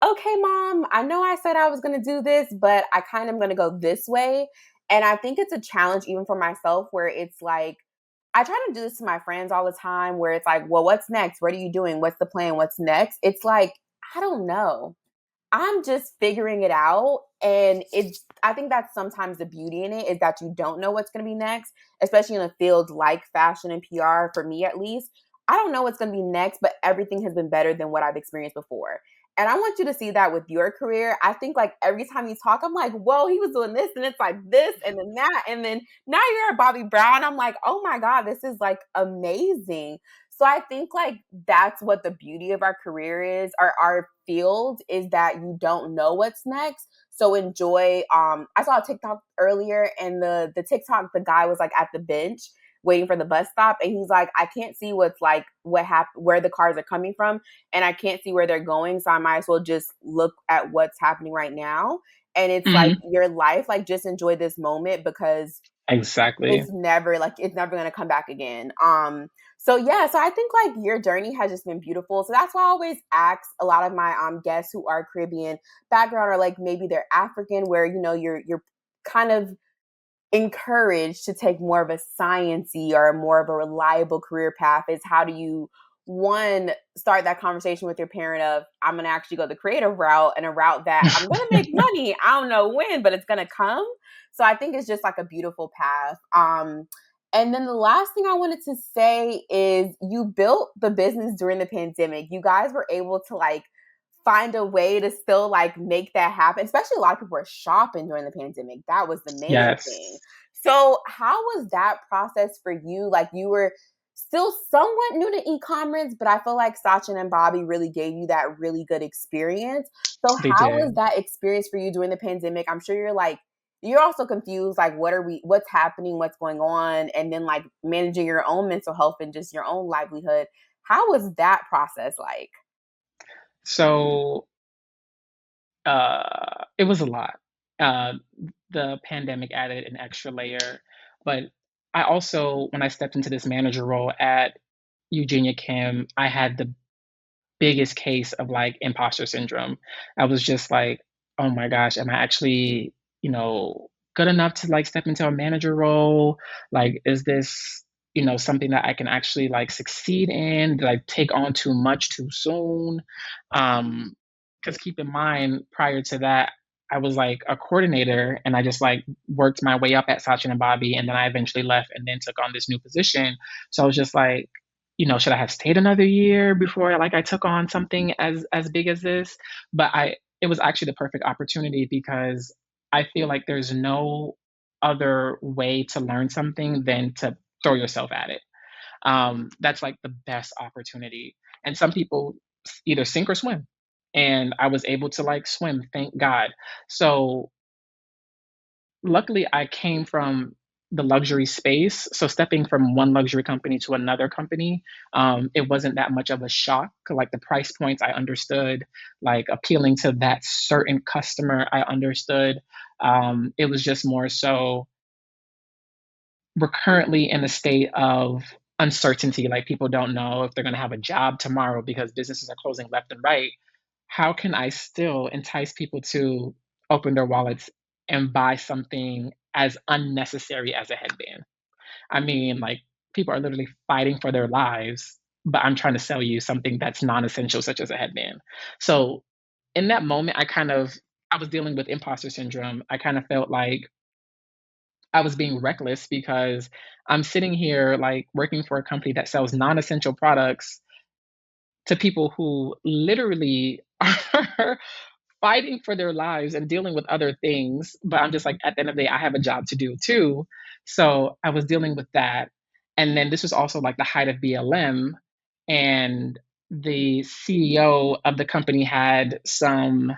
okay, mom, I know I said I was going to do this, but I kind of am going to go this way. And I think it's a challenge even for myself where it's like, I try to do this to my friends all the time where it's like, well, what's next? What are you doing? What's the plan? What's next? It's like, I don't know. I'm just figuring it out. And I think that's sometimes the beauty in it is that you don't know what's going to be next, especially in a field like fashion and PR, for me at least. I don't know what's going to be next, but everything has been better than what I've experienced before. And I want you to see that with your career. I think like every time you talk, I'm like, whoa, he was doing this and it's like this and then that. And then now you're at Bobby Brown. I'm like, oh my God, this is like amazing. So I think like that's what the beauty of our career is, or our field is that you don't know what's next. So enjoy. I saw a TikTok earlier, and the TikTok, the guy was like at the bench waiting for the bus stop, and he's like, I can't see what's like what happened, where the cars are coming from, and I can't see where they're going. So I might as well just look at what's happening right now. And it's like Hmm. your life, like just enjoy this moment because Exactly. it's never gonna come back again. So yeah, so I think like your journey has just been beautiful. So that's why I always ask a lot of my guests who are Caribbean background or like maybe they're African, where you know you're kind of encouraged to take more of a sciencey or more of a reliable career path is how do you one start that conversation with your parent of I'm going to actually go the creative route and a route that I'm going to make money. I don't know when, but it's going to come. So I think it's just like a beautiful path. And then the last thing I wanted to say is you built the business during the pandemic. You guys were able to like find a way to still like make that happen. Especially a lot of people were shopping during the pandemic. That was the main thing. Yes, So how was that process for you? Like you were still somewhat new to e-commerce, but I feel like Sachin and Bobby really gave you that really good experience. So they how was did. that experience for you during the pandemic? I'm sure you're like you're also confused like what's happening, what's going on, and then like managing your own mental health and just your own livelihood. How was that process like? So it was a lot. Uh, the pandemic added an extra layer, but I also, when I stepped into this manager role at Eugenia Kim, I had the biggest case of like imposter syndrome. I was just like, oh my gosh, am I actually, good enough to like step into a manager role? Like, is this, something that I can actually like succeed in? Did I take on too much too soon? Because keep in mind, prior to that, I was like a coordinator and I just like worked my way up at Sachin and Bobby, and then I eventually left and then took on this new position. So I was just like, should I have stayed another year before like I took on something as big as this? But it was actually the perfect opportunity because I feel like there's no other way to learn something than to throw yourself at it. That's like the best opportunity. And some people either sink or swim. And I was able to like swim, thank God. So luckily I came from the luxury space, so stepping from one luxury company to another company, it wasn't that much of a shock. Like the price points I understood, like appealing to that certain customer I understood. It was just more so we're currently in a state of uncertainty, like people don't know if they're going to have a job tomorrow because businesses are closing left and right. How can I still entice people to open their wallets and buy something as unnecessary as a headband? I mean, like, people are literally fighting for their lives, but I'm trying to sell you something that's non-essential, such as a headband. So in that moment, I was dealing with imposter syndrome. I kind of felt like I was being reckless because I'm sitting here like working for a company that sells non-essential products to people who literally are fighting for their lives and dealing with other things. But I'm just like, at the end of the day, I have a job to do too. So I was dealing with that. And then this was also like the height of BLM. And the CEO of the company had some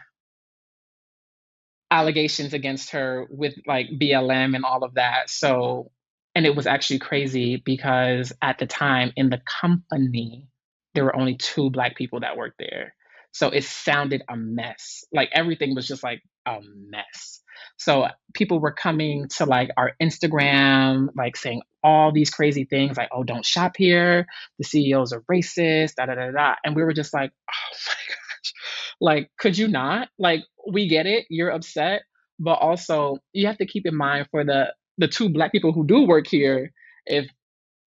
allegations against her with like BLM and all of that. So, and it was actually crazy because at the time in the company, there were only two Black people that worked there. So it sounded a mess. Like everything was just like a mess. So people were coming to like our Instagram, like saying all these crazy things like, oh, don't shop here. The CEOs are racist, da da da da. And we were just like, oh my gosh. Like, could you not? Like, we get it, you're upset, but also you have to keep in mind for the two black people who do work here, if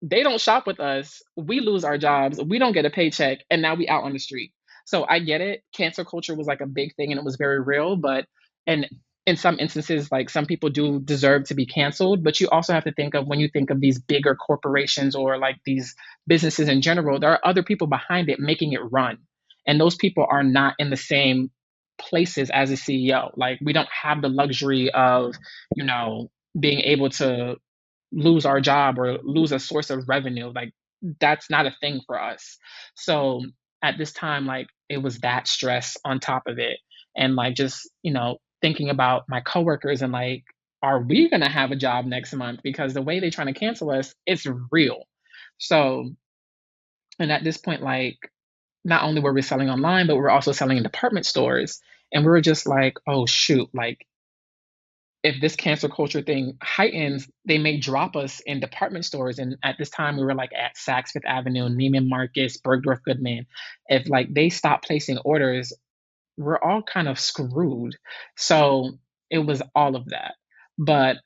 they don't shop with us, we lose our jobs, we don't get a paycheck, and now we out on the street. So I get it. Cancel culture was like a big thing and it was very real, but and in some instances, like some people do deserve to be canceled, but you also have to think of when you think of these bigger corporations or like these businesses in general, there are other people behind it making it run. And those people are not in the same places as a CEO. Like we don't have the luxury of, you know, being able to lose our job or lose a source of revenue. Like that's not a thing for us. So at this time, like it was that stress on top of it. And like just, you know, thinking about my coworkers and like, are we gonna have a job next month? Because the way they're trying to cancel us, it's real. So, and at this point, like not only were we selling online, but we we're also selling in department stores. And we were just like, oh shoot, like if this cancel culture thing heightens, they may drop us in department stores. And at this time, we were like at Saks Fifth Avenue, Neiman Marcus, Bergdorf Goodman. If like they stop placing orders, we're all kind of screwed. So it was all of that. But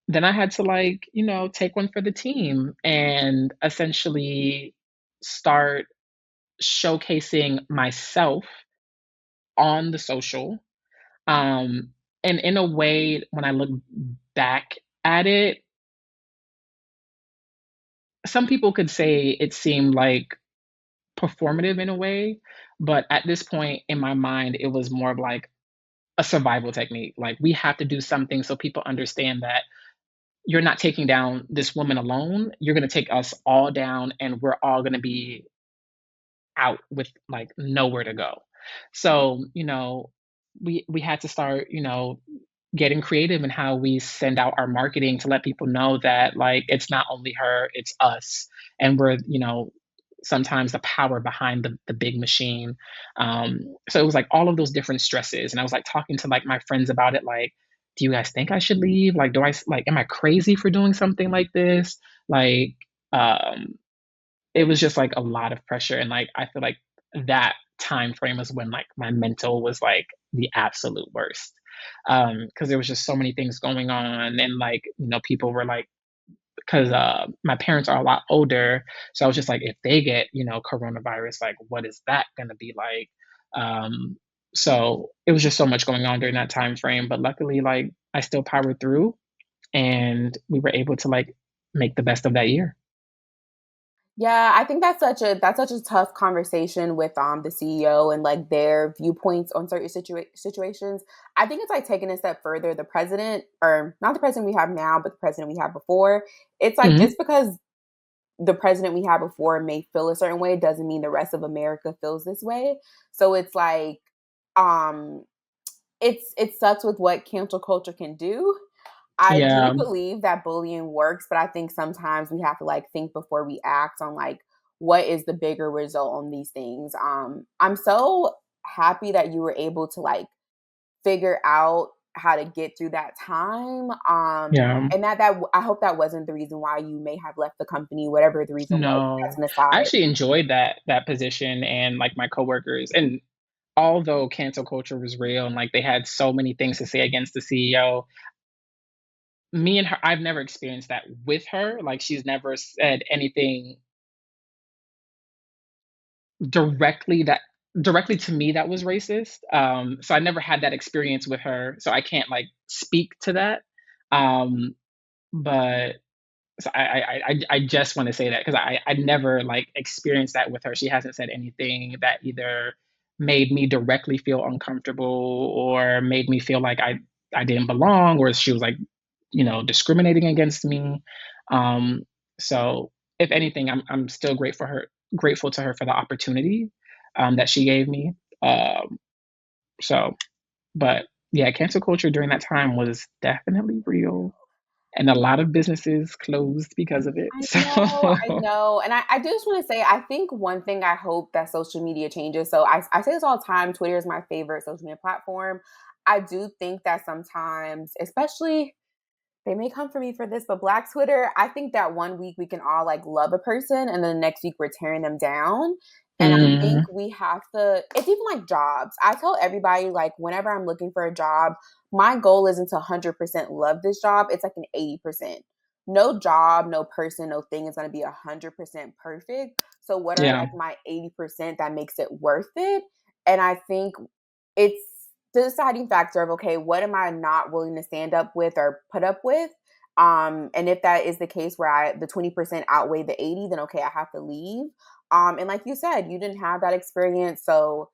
then I had to like, you know, take one for the team and essentially start showcasing myself on the social. Um, and in a way, when I look back at it, some people could say it seemed like performative in a way, but at this point in my mind, it was more of like a survival technique. Like we have to do something so people understand that you're not taking down this woman alone. You're going to take us all down, and we're all going to be out with like nowhere to go. So, you know, we had to start, you know, getting creative in how we send out our marketing to let people know that like it's not only her, it's us. And we're, you know, sometimes the power behind the big machine. So it was like all of those different stresses. And I was like talking to like my friends about it, like, do you guys think I should leave? Like, do I like, am I crazy for doing something like this? Like, um, it was just like a lot of pressure. And like I feel like that time frame was when like my mental was like the absolute worst. Because there was just so many things going on and like, you know, people were like, because my parents are a lot older, so I was just like, if they get, you know, coronavirus, like what is that going to be like? Um, so it was just so much going on during that time frame, but luckily like I still powered through and we were able to like make the best of that year. Yeah, I think that's such a tough conversation with the CEO and like their viewpoints on certain situations. I think it's like taking a step further. The president, or not the president we have now, but the president we had before. It's like Hmm. just because the president we had before may feel a certain way doesn't mean the rest of America feels this way. So it's like um it sucks with what cancel culture can do. I do Yeah. believe that bullying works, but I think sometimes we have to like think before we act on like what is the bigger result on these things. I'm so happy that you were able to like figure out how to get through that time. Yeah. And I hope that wasn't the reason why you may have left the company, whatever the reason was. That's No, an I aside. actually enjoyed that position and like my coworkers. And although cancel culture was real and like they had so many things to say against the CEO, me and her, I've never experienced that with her. Like she's never said anything directly that directly to me that was racist. So I never had that experience with her. So I can't like speak to that. Um, but so I just want to say that because I never like experienced that with her. She hasn't said anything that either made me directly feel uncomfortable or made me feel like I didn't belong or she was like, you know, discriminating against me. Um, so if anything, I'm still grateful to her for the opportunity that she gave me. Um, so, but yeah, cancel culture during that time was definitely real and a lot of businesses closed because of it. I So know. And I do just want to say, I think one thing I hope that social media changes. So I say this all the time, Twitter is my favorite social media platform. I do think that sometimes, especially they may come for me for this, but Black Twitter, I think that one week we can all like love a person and then the next week we're tearing them down. And I think Mm, we have to, it's even like jobs. I tell everybody, like, whenever I'm looking for a job, my goal isn't to 100% love this job. It's like an 80%. No job, no person, no thing is going to be 100% perfect. So, what are yeah, like my 80% that makes it worth it? And I think it's the deciding factor of, okay, what am I not willing to stand up with or put up with? And if that is the case where the 20% outweigh the 80, then okay, I have to leave. And like you said, you didn't have that experience. So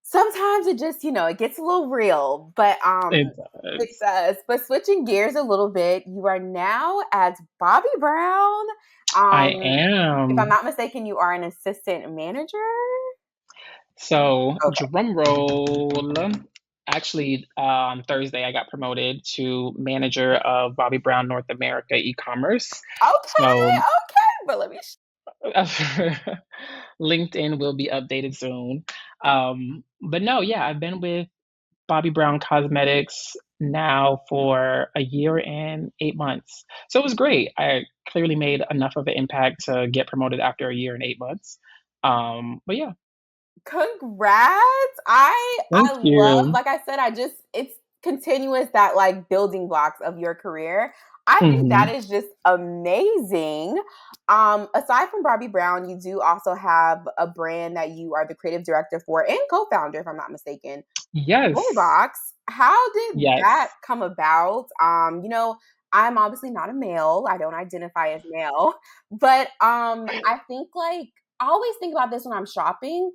sometimes it just, it gets a little real, but it it does. does. But switching gears a little bit, you are now at Bobby Brown. I If I'm am. not mistaken, you are an assistant manager. So, Okay. drum roll. Actually, on Thursday, I got promoted to manager of Bobby Brown North America e-commerce. Okay. So, Okay. But let me. LinkedIn will be updated soon. But no, yeah, I've been with Bobby Brown Cosmetics now for a year and 8 months. So it was great. I clearly made enough of an impact to get promoted after a year and 8 months. But yeah, Congrats. I thank love, you. like I said, it's continuous, that like building blocks of your career. I think that Hmm. is just amazing. Aside from Bobby Brown, you do also have a brand that you are the creative director for and co-founder, if I'm not mistaken. Yes, Boybox. How did that yes. come about? I'm obviously not a male. I don't identify as male, but I think like I always think about this when I'm shopping.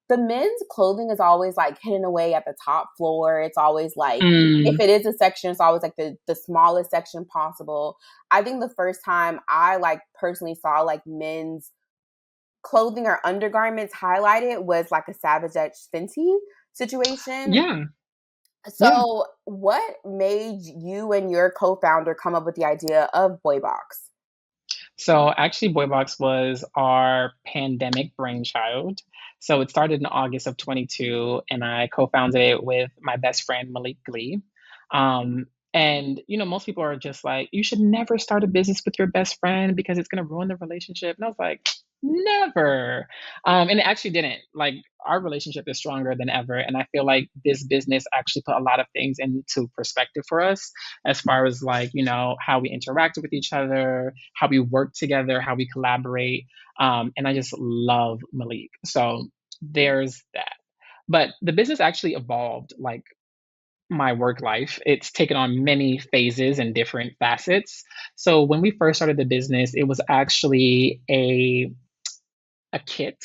The men's clothing is always like hidden away at the top floor. It's always like if Mm, it is a section, it's always like the smallest section possible. I think the first time I like personally saw like men's clothing or undergarments highlighted was like a Savage X Fenty situation. yeah, yeah. So, what made you and your co-founder come up with the idea of Boybox? So actually, Boybox was our pandemic brainchild. So it started in August of 22, and I co-founded it with my best friend Malik Glee. And most people are just like, you should never start a business with your best friend because it's gonna ruin the relationship. And I was like, never. And it actually didn't. Like our relationship is stronger than ever, and I feel like this business actually put a lot of things into perspective for us as far as like how we interact with each other, how we work together, how we collaborate. And I just love Malik. So there's that. But the business actually evolved like my work life. It's taken on many phases and different facets. So when we first started the business, it was actually a kit,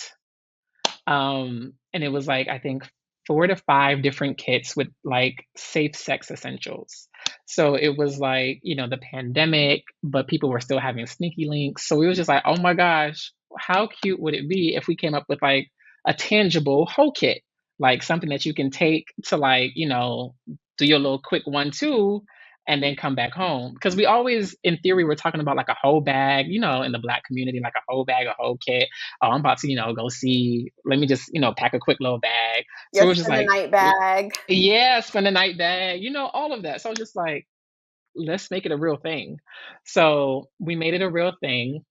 and it was like I think 4 to 5 different kits with like safe sex essentials. So it was like, the pandemic, but people were still having sneaky links. So we was just like, oh my gosh, how cute would it be if we came up with like a tangible whole kit, like something that you can take to like, do your little quick 1 2 and then come back home. Because we always, in theory, we're talking about like a whole bag, in the black community, like a whole bag, a whole kit. Oh, I'm about to, go see, let me just, pack a quick little bag. So it Your was just spend the like, night bag. yeah, spend the night bag, all of that. So I was just like, let's make it a real thing. So we made it a real thing,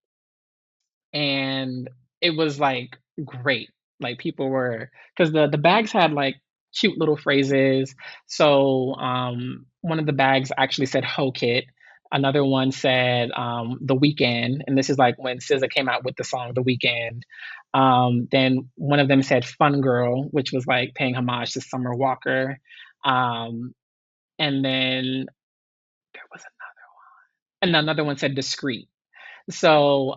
and it was like great. Like people were, because the bags had like cute little phrases. So one of the bags actually said "Ho Kit." Another one said "The Weekend," and this is like when SZA came out with the song "The Weekend." Then one of them said "Fun Girl," which was like paying homage to Summer Walker. Um, and then there was another one said "Discreet." So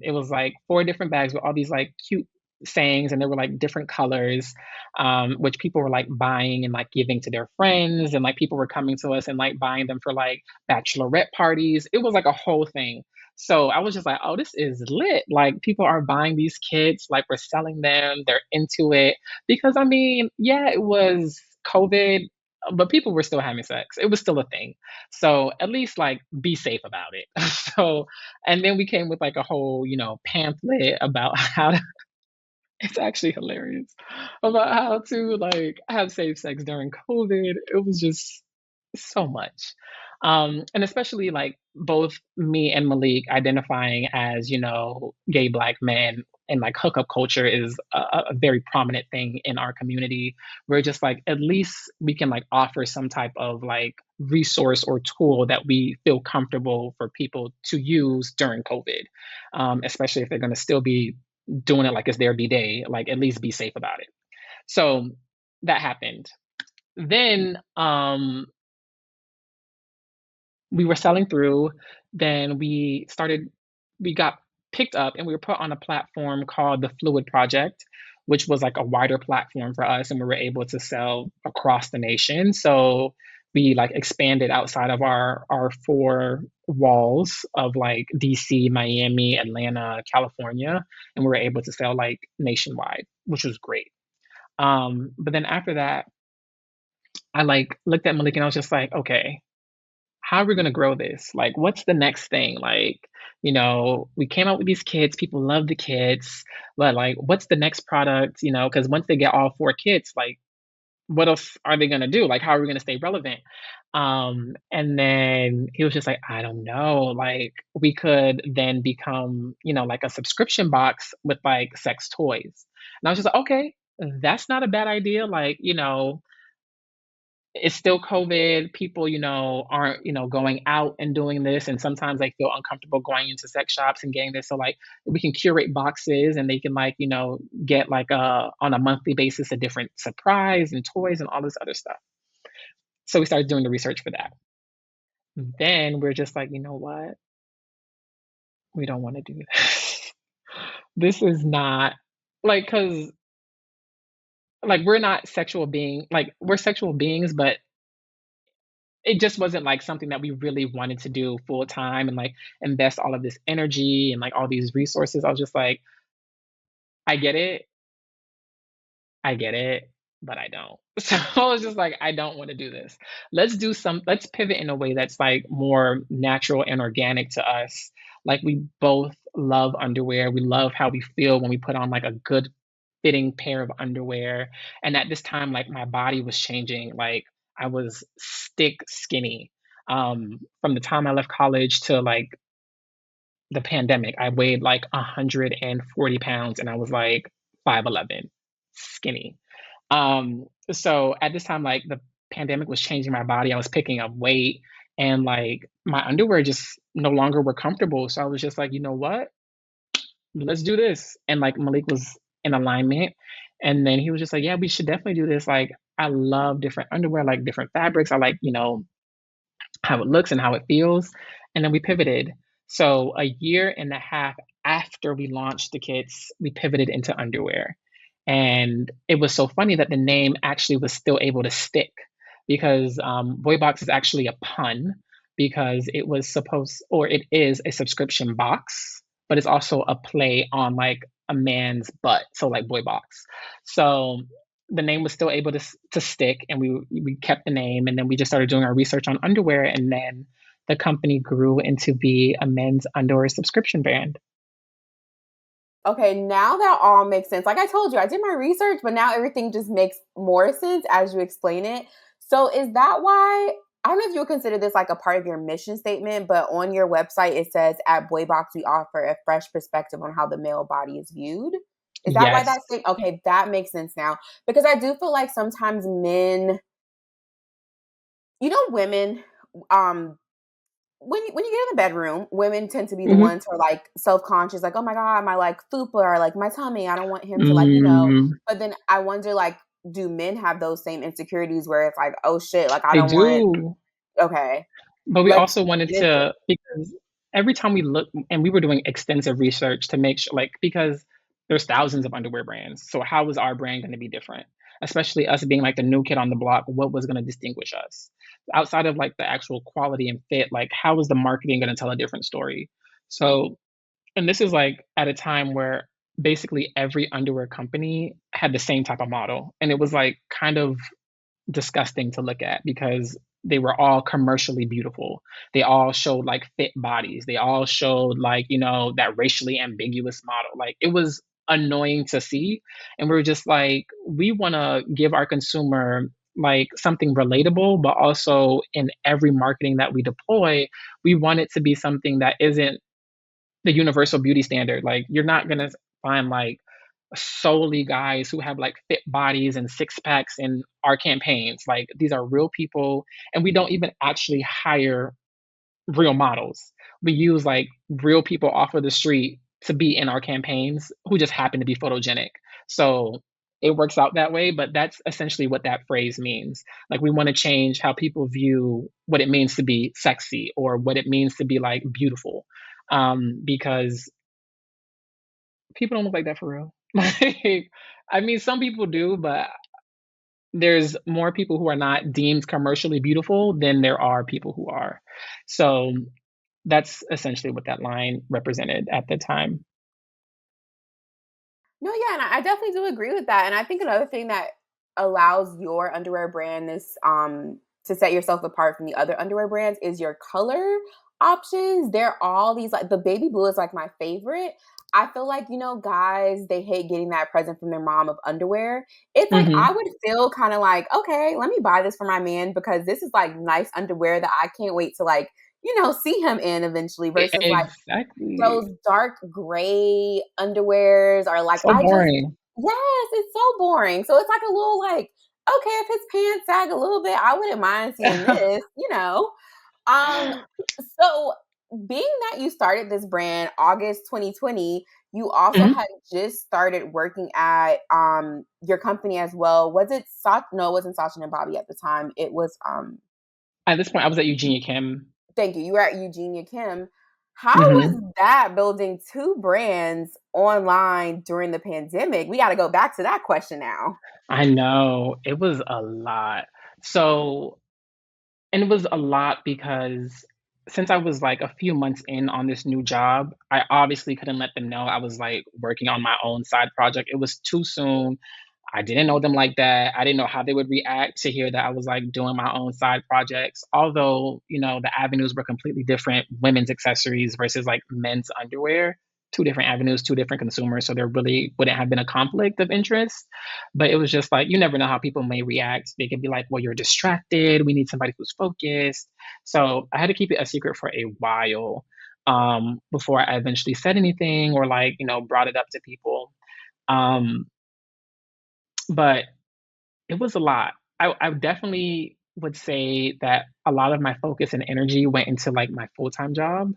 it was like 4 different bags with all these like cute sayings, and they were like different colors, which people were like buying and like giving to their friends, and like people were coming to us and like buying them for like bachelorette parties. It was like a whole thing. So I was just like, oh, this is lit. Like people are buying these kits, like we're selling them, they're into it. Because I mean, yeah, it was COVID, but people were still having sex. It was still a thing. So at least like be safe about it. So, and then we came with like a whole, pamphlet about how to, it's actually hilarious, about how to like have safe sex during COVID. It was just so much. And especially like both me and Malik identifying as, gay black men, and like hookup culture is a very prominent thing in our community. We're just like, at least we can like offer some type of like resource or tool that we feel comfortable for people to use during COVID, especially if they're going to still be doing it like it's their B day, like at least be safe about it. So that happened. Then we were selling through. Then we got picked up and we were put on a platform called the Fluid Project, which was like a wider platform for us. And we were able to sell across the nation. So we like expanded outside of our four walls of like DC, Miami, Atlanta, California. And we were able to sell like nationwide, which was great. But then after that, I like looked at Malik and I was just like, okay, how are we going to grow this? Like, what's the next thing? Like, we came out with these kids, people love the kids, but like, what's the next product? Because once they get all four kids, like, what else are they going to do? Like, how are we going to stay relevant? And then he was just like, I don't know. Like, we could then become, like a subscription box with like sex toys. And I was just like, okay, that's not a bad idea. Like, it's still COVID. People, aren't, going out and doing this. And sometimes they feel uncomfortable going into sex shops and getting this. So like we can curate boxes and they can like, get like on a monthly basis a different surprise and toys and all this other stuff. So we started doing the research for that. Then we're just like, you know what? We don't want to do this. This is not like, cause like we're not sexual being like we're sexual beings, but it just wasn't like something that we really wanted to do full time and like invest all of this energy and like all these resources. I was just like, I get it, I get it, but I don't. So I was just like, I don't want to do this. Let's pivot in a way that's like more natural and organic to us. Like we both love underwear. We love how we feel when we put on like a good fitting pair of underwear. And at this time, like my body was changing. Like I was stick skinny. From the time I left college to like the pandemic, I weighed like 140 pounds and I was like 5'11", skinny. So at this time, like the pandemic was changing my body. I was picking up weight and like my underwear just no longer were comfortable. So I was just like, you know what? Let's do this. And like Malik was in alignment. And then he was just like, yeah, we should definitely do this. Like, I love different underwear, like different fabrics. I like, how it looks and how it feels. And then we pivoted. So a year and a half after we launched the kits, we pivoted into underwear. And it was so funny that the name actually was still able to stick because Boy Box is actually a pun because it was supposed, or it is a subscription box, but it's also a play on like a man's butt. So like Boy Box. So the name was still able to stick and we kept the name and then we just started doing our research on underwear and then the company grew into be a men's underwear subscription brand. Okay, now that all makes sense. Like I told you, I did my research, but now everything just makes more sense as you explain it. So is that why I don't know if you would consider this like a part of your mission statement, but on your website it says at Boybox we offer a fresh perspective on how the male body is viewed. Is that why Yes. that's okay? That makes sense now because I do feel like sometimes men, women, um, when you get in the bedroom, women tend to be the Hmm. ones who are like self-conscious, like, oh my God, my like fupa or like my tummy. I don't want him to Hmm. but then I wonder like, do men have those same insecurities where it's like, oh shit, like I They don't want do. okay. But we Let's also wanted get into it. to, because every time we look, and we were doing extensive research to make sure, like, because there's thousands of underwear brands. So how was our brand going to be different? Especially us being like the new kid on the block, what was going to distinguish us? Outside of like the actual quality and fit, like how was the marketing going to tell a different story? So, and this is like at a time where basically every underwear company had the same type of model. And it was like kind of disgusting to look at because they were all commercially beautiful. They all showed like fit bodies. They all showed like, that racially ambiguous model. Like it was annoying to see. And we were just like, we want to give our consumer like something relatable, but also in every marketing that we deploy, we want it to be something that isn't the universal beauty standard. Like you're not gonna find like solely guys who have like fit bodies and six packs in our campaigns. Like these are real people, and we don't even actually hire real models. We use like real people off of the street to be in our campaigns who just happen to be photogenic. So it works out that way, but that's essentially what that phrase means. Like we want to change how people view what it means to be sexy or what it means to be like beautiful. Because people don't look like that for real. Like, I mean, some people do, but there's more people who are not deemed commercially beautiful than there are people who are. So that's essentially what that line represented at the time. No, yeah, and I definitely do agree with that. And I think another thing that allows your underwear brand this to set yourself apart from the other underwear brands is your color options. They're all these like the baby blue is like my favorite. I feel like, guys, they hate getting that present from their mom of underwear. It's like I Hmm. would feel kind of like, okay, let me buy this for my man because this is like nice underwear that I can't wait to like, see him in eventually versus like Exactly. those dark gray underwears are like So boring. yes, it's so boring. So it's like a little like, okay, if his pants sag a little bit, I wouldn't mind seeing this. Um, so being that you started this brand August 2020, you also Mhm. had just started working at your company as well. Was it no, it wasn't Sachin and Bobby at the time. It was At this point, I was at Eugenia Kim. thank you. You were at Eugenia Kim. How Hmm. was that building two brands online during the pandemic? We got to go back to that question now. I know it was a lot. So, and it was a lot because since I was like a few months in on this new job, I obviously couldn't let them know I was like working on my own side project. It was too soon. I didn't know them like that. I didn't know how they would react to hear that I was like doing my own side projects. Although, the avenues were completely different, women's accessories versus like men's underwear, two different avenues, two different consumers. So there really wouldn't have been a conflict of interest. But it was just like, you never know how people may react. They could be like, well, you're distracted. We need somebody who's focused. So I had to keep it a secret for a while before I eventually said anything or like, brought it up to people. Um, but it was a lot. I definitely would say that a lot of my focus and energy went into like my full-time job,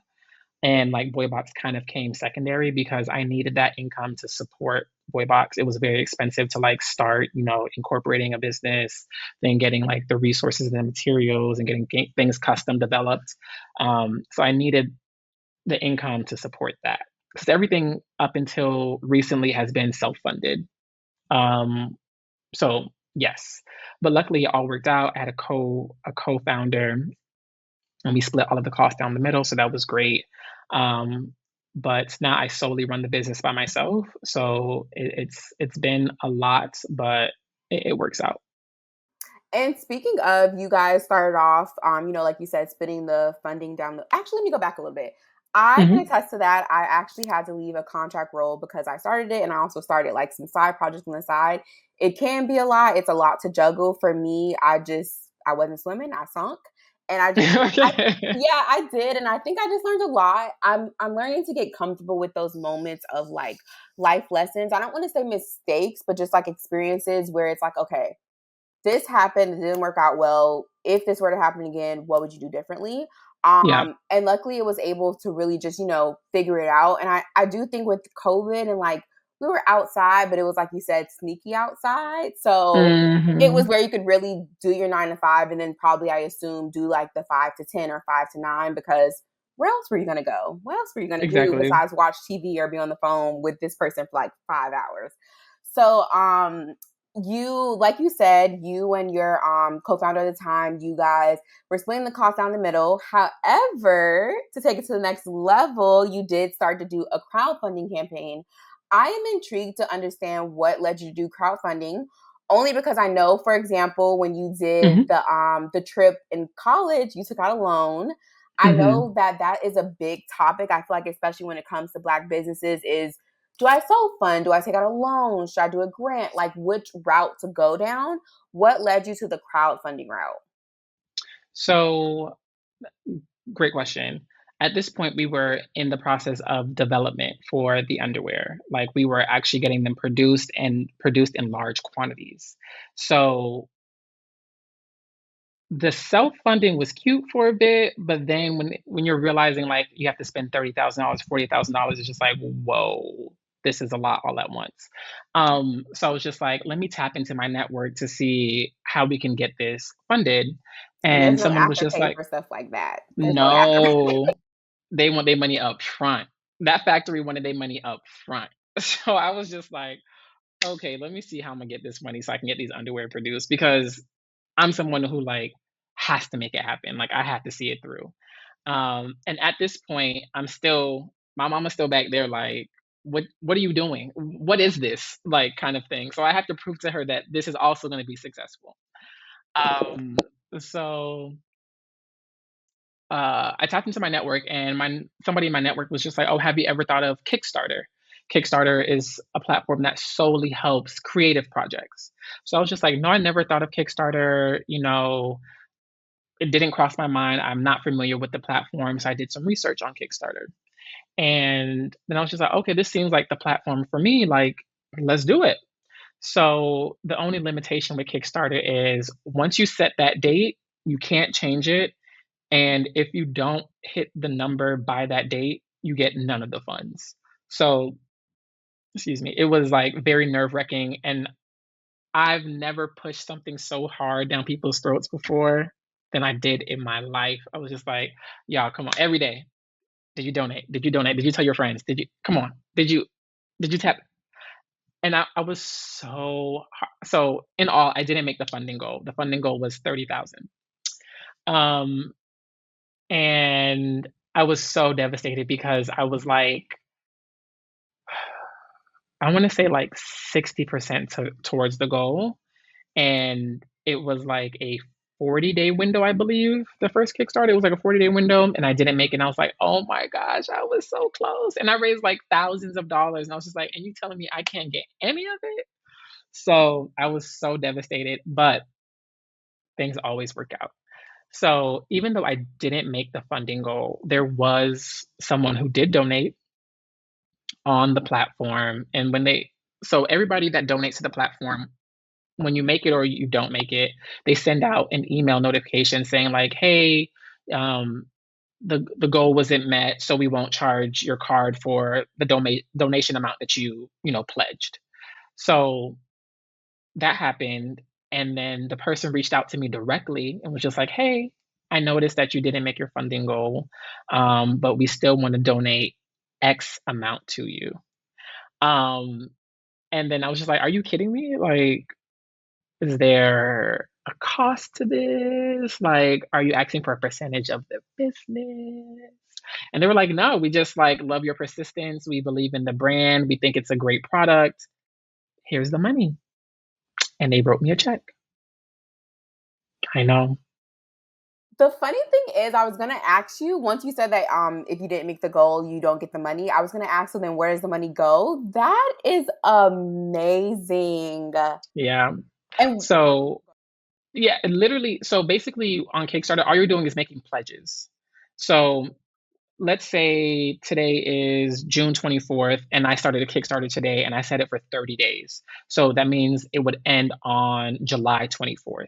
and like Boybox kind of came secondary because I needed that income to support Boybox. It was very expensive to like start, incorporating a business, then getting like the resources and the materials and getting things custom developed. So I needed the income to support that because everything up until recently has been self-funded. Um, so yes, but luckily it all worked out. I had a co-founder, and we split all of the costs down the middle, so that was great. Um, but now I solely run the business by myself, so it's been a lot, but it works out. And speaking of, you guys started off, like you said, spinning the funding down the. Actually, let me go back a little bit. I can Hmm. attest to that. I actually had to leave a contract role because I started it, and I also started like some side projects on the side. It can be a lot. It's a lot to juggle for me. I wasn't swimming. I sunk, and Okay. yeah, I did, and I think I just learned a lot. I'm learning to get comfortable with those moments of like life lessons. I don't want to say mistakes, but just like experiences where it's like, okay, this happened, it didn't work out well. If this were to happen again, what would you do differently? Yeah. And luckily it was able to really just, figure it out. And I do think with COVID and like we were outside, but it was like you said, sneaky outside. So it was Hmm. where you could really do your 9 to 5 and then probably I assume do like the 5 to 10 or 5 to 9 because where else were you gonna go? What else were you gonna do Exactly. besides watch TV or be on the phone with this person for like 5 hours? So you like you said, you and your co-founder at the time, you guys were splitting the cost down the middle. However, to take it to the next level, you did start to do a crowdfunding campaign. I am intrigued to understand what led you to do crowdfunding, only because I know, for example, when you did Hmm. the trip in college, you took out a loan. I Hmm. know that that is a big topic. I feel like especially when it comes to black businesses is do I self fund? Do I take out a loan? Should I do a grant? Like which route to go down? What led you to the crowdfunding route? So, great question. At this point, we were in the process of development for the underwear. Like we were actually getting them produced in large quantities. So the self-funding was cute for a bit, but then when you're realizing like you have to spend $30,000, $40,000, it's just like, whoa, this is a lot all at once. So I was just like, let me tap into my network to see how we can get this funded. And there's And no someone was just afterpay like, for stuff like that. There's no afterpay. no, they want their money up front. That factory wanted their money up front. So I was just like, okay, let me see how I'm gonna get this money so I can get these underwear produced because I'm someone who like has to make it happen. Like I have to see it through. And at this point, my mama's still back there like, what are you doing? What is this? Like kind of thing. So I have to prove to her that this is also gonna be successful. Um, so I tapped into my network, and my somebody in my network was just like, "Oh, have you ever thought of Kickstarter?" Kickstarter is a platform that solely helps creative projects. So I was just like, "No, I never thought of Kickstarter." It didn't cross my mind. I'm not familiar with the platform, so I did some research on Kickstarter, and then I was just like, "Okay, this seems like the platform for me. Like, let's do it." So the only limitation with Kickstarter is once you set that date, you can't change it, and if you don't hit the number by that date, you get none of the funds. So, excuse me, it was like very nerve wracking. And I've never pushed something so hard down people's throats before than I did in my life. I was just like, y'all, come on, every day. Did you donate? Did you donate? Did you tell your friends? Did you, come on, did you tap? And I was so in all, I didn't make the funding goal. The funding goal was 30,000. Um, and I was so devastated because I was like, I want to say like 60% towards the goal. And it was like a 40-day window, I believe. The first Kickstarter, it was like a 40-day window, and I didn't make it. And I was like, oh my gosh, I was so close. And I raised like thousands of dollars. And I was just like, and you telling me I can't get any of it? So I was so devastated, but things always work out. So even though I didn't make the funding goal, there was someone who did donate on the platform. And so everybody that donates to the platform, when you make it or you don't make it, they send out an email notification saying like, hey, um, the goal wasn't met, so we won't charge your card for the donation amount that you pledged. So that happened, and then the person reached out to me directly and was just like, hey, I noticed that you didn't make your funding goal, but we still want to donate X amount to you. Um, and then I was just like, are you kidding me? Like, is there a cost to this? Like, are you asking for a percentage of the business? And they were like, no, we just like love your persistence. We believe in the brand. We think it's a great product. Here's the money. And they wrote me a check. I know. The funny thing is, I was gonna ask you once you said that if you didn't make the goal, you don't get the money. I was gonna ask you then where does the money go? That is amazing. Yeah. And So, yeah, literally. So basically on Kickstarter, all you're doing is making pledges. So let's say today is June 24th and I started a Kickstarter today and I set it for 30 days. So that means it would end on July 24th.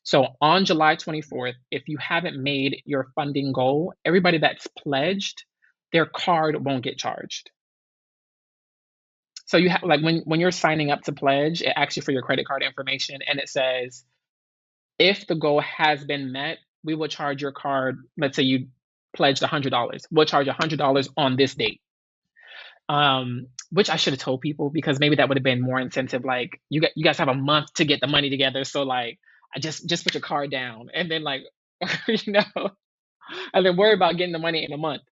So on July 24th, if you haven't made your funding goal, everybody that's pledged, their card won't get charged. So you have like when you're signing up to pledge, it asks you for your credit card information and it says if the goal has been met, we will charge your card. Let's say you pledged $100. We'll charge $100 on this date. Which I should have told people because maybe that would have been more incentive. Like you guys have a month to get the money together, so like I just put your card down and then like you know, and then worry about getting the money in a month.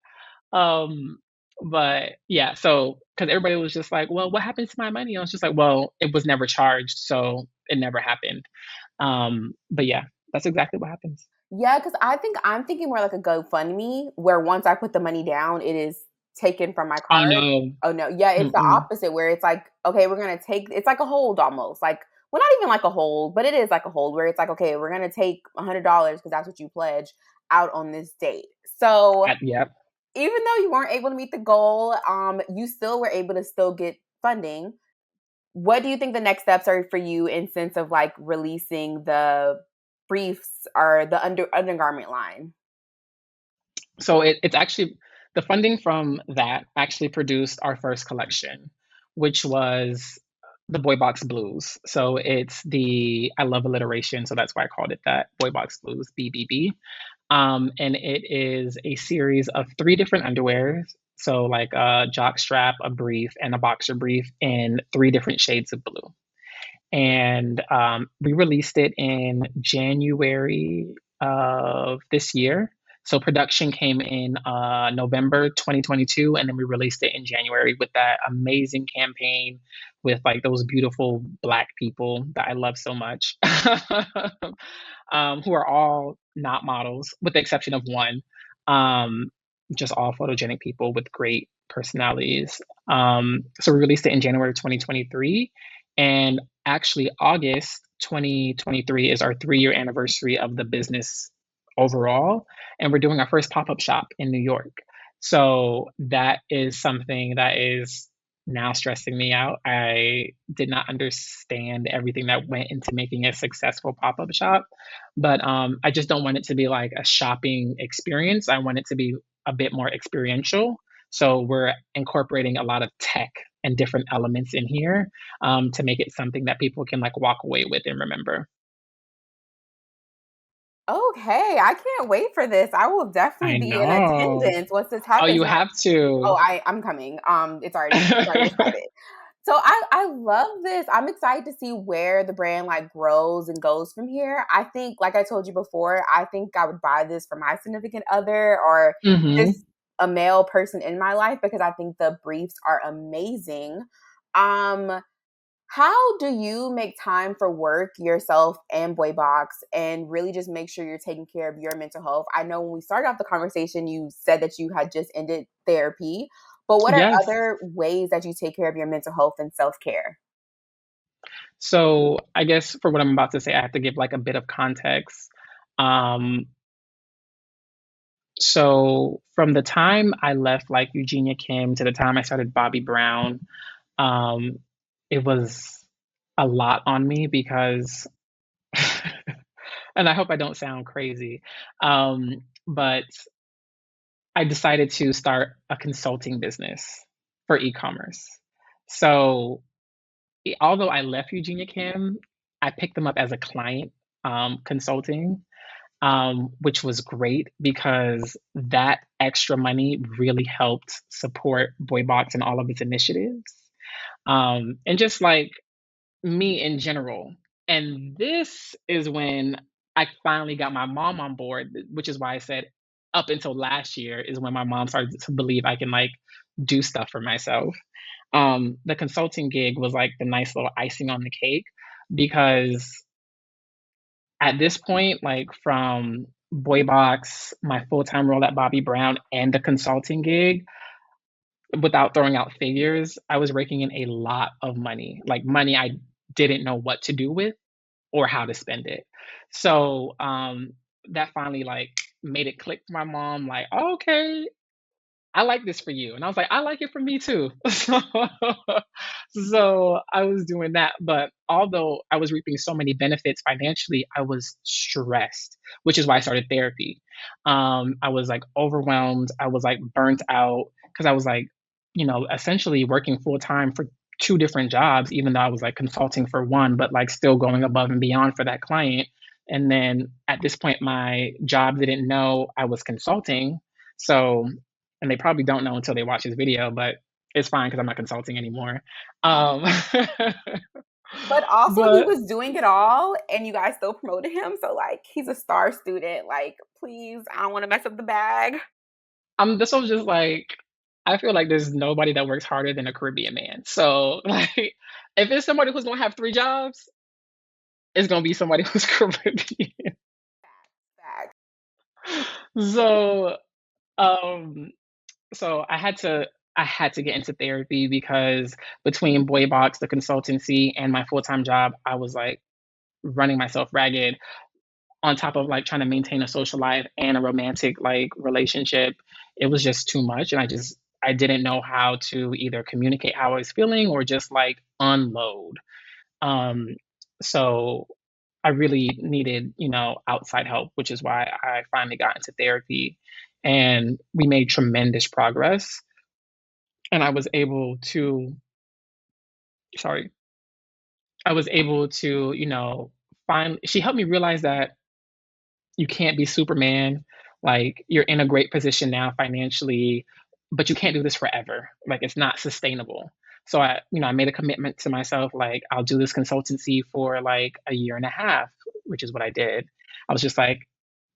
Um, but yeah, so because everybody was just like, well, what happens to my money? I was just like, well, it was never charged, so it never happened. But yeah, that's exactly what happens. yeah, because I think I'm thinking more like a GoFundMe where once I put the money down, it is taken from my Oh, card. no. Oh no, yeah, it's the Mm-mm. opposite where it's like, okay, we're gonna take it's like a hold almost. Like, well, not even like a hold, but it is like a hold where it's like, okay, we're gonna take $100 because that's what you pledge out on this date. So Yep. even though you weren't able to meet the goal, you still were able to still get funding. What do you think the next steps are for you in sense of like releasing the briefs or the undergarment line? So it's actually the funding from that actually produced our first collection, which was the Boy Box Blues. So it's the I love alliteration, so that's why I called it that Boy Box Blues BBB. And it is a series of three different underwears. So like a jock strap, a brief, and a boxer brief in three different shades of blue. And we released it in January of this year. So production came in November 2022, and then we released it in January with that amazing campaign with like those beautiful Black people that I love so much, who are all not models, with the exception of one. Um, just all photogenic people with great personalities. So we released it in January 2023, and actually, August 2023 is our 3 year anniversary of the business overall, and we're doing our first pop up shop in New York. So that is something that is now stressing me out. I did not understand everything that went into making a successful pop up shop, but I just don't want it to be like a shopping experience. I want it to be a bit more experiential. So we're incorporating a lot of tech and different elements in here to make it something that people can like walk away with and remember. Okay, I can't wait for this. I will definitely I be in know. attendance once this Oh, happens. you And have to. I'm coming. It's already decided. So I love this. I'm excited to see where the brand like grows and goes from here. I think, like I told you before, I think I would buy this for my significant other or Hmm. just a male person in my life because I think the briefs are amazing. Um, how do you make time for work, yourself, and Boy Box, and really just make sure you're taking care of your mental health? I know when we started off the conversation, you said that you had just ended therapy, but what are Yes. other ways that you take care of your mental health and self care? So I guess for what I'm about to say, I have to give like a bit of context. Um, so from the time I left like Eugenia Kim to the time I started Bobbi Brown, um, it was a lot on me because and I hope I don't sound crazy. But I decided to start a consulting business for e-commerce. So although I left Eugenia Kim, I picked them up as a client consulting, which was great because that extra money really helped support Boybox and all of its initiatives. And just like me in general. And this is when I finally got my mom on board, which is why I said up until last year is when my mom started to believe I can like do stuff for myself. The consulting gig was like the nice little icing on the cake because at this point, like from Boy Box, my full time role at Bobby Brown, and the consulting gig, without throwing out figures, I was raking in a lot of money, like money I didn't know what to do with or how to spend it. So that finally like made it click for my mom, like, "Oh, okay, I like this for you." And I was like, I like it for me too. So I was doing that. But although I was reaping so many benefits financially, I was stressed, which is why I started therapy. I was like overwhelmed. I was like burnt out because I was like, essentially working full time for two different jobs, even though I was like consulting for one, but like still going above and beyond for that client. And then at this point, my job didn't know I was consulting. So and they probably don't know until they watch this video, but it's fine because I'm not consulting anymore. Um, But also, he but was doing it all, and you guys still promoted him. So, like, he's a star student. Like, please, I don't want to mess up the bag. this was just like, I feel like there's nobody that works harder than a Caribbean man. So, like, if it's somebody who's gonna have three jobs, it's gonna be somebody who's Caribbean. Bag. So, um, So I had to get into therapy because between Boy Box, the consultancy, and my full-time job, I was like running myself ragged on top of like trying to maintain a social life and a romantic like relationship. It was just too much, and I didn't know how to either communicate how I was feeling or just like unload. Um, so I really needed, outside help, which is why I finally got into therapy, and we made tremendous progress. And sorry, I was able to, find, she helped me realize that you can't be Superman. Like, you're in a great position now financially, but you can't do this forever. Like, it's not sustainable. So I made a commitment to myself, like, I'll do this consultancy for like a year and a half, which is what I did. I was just like,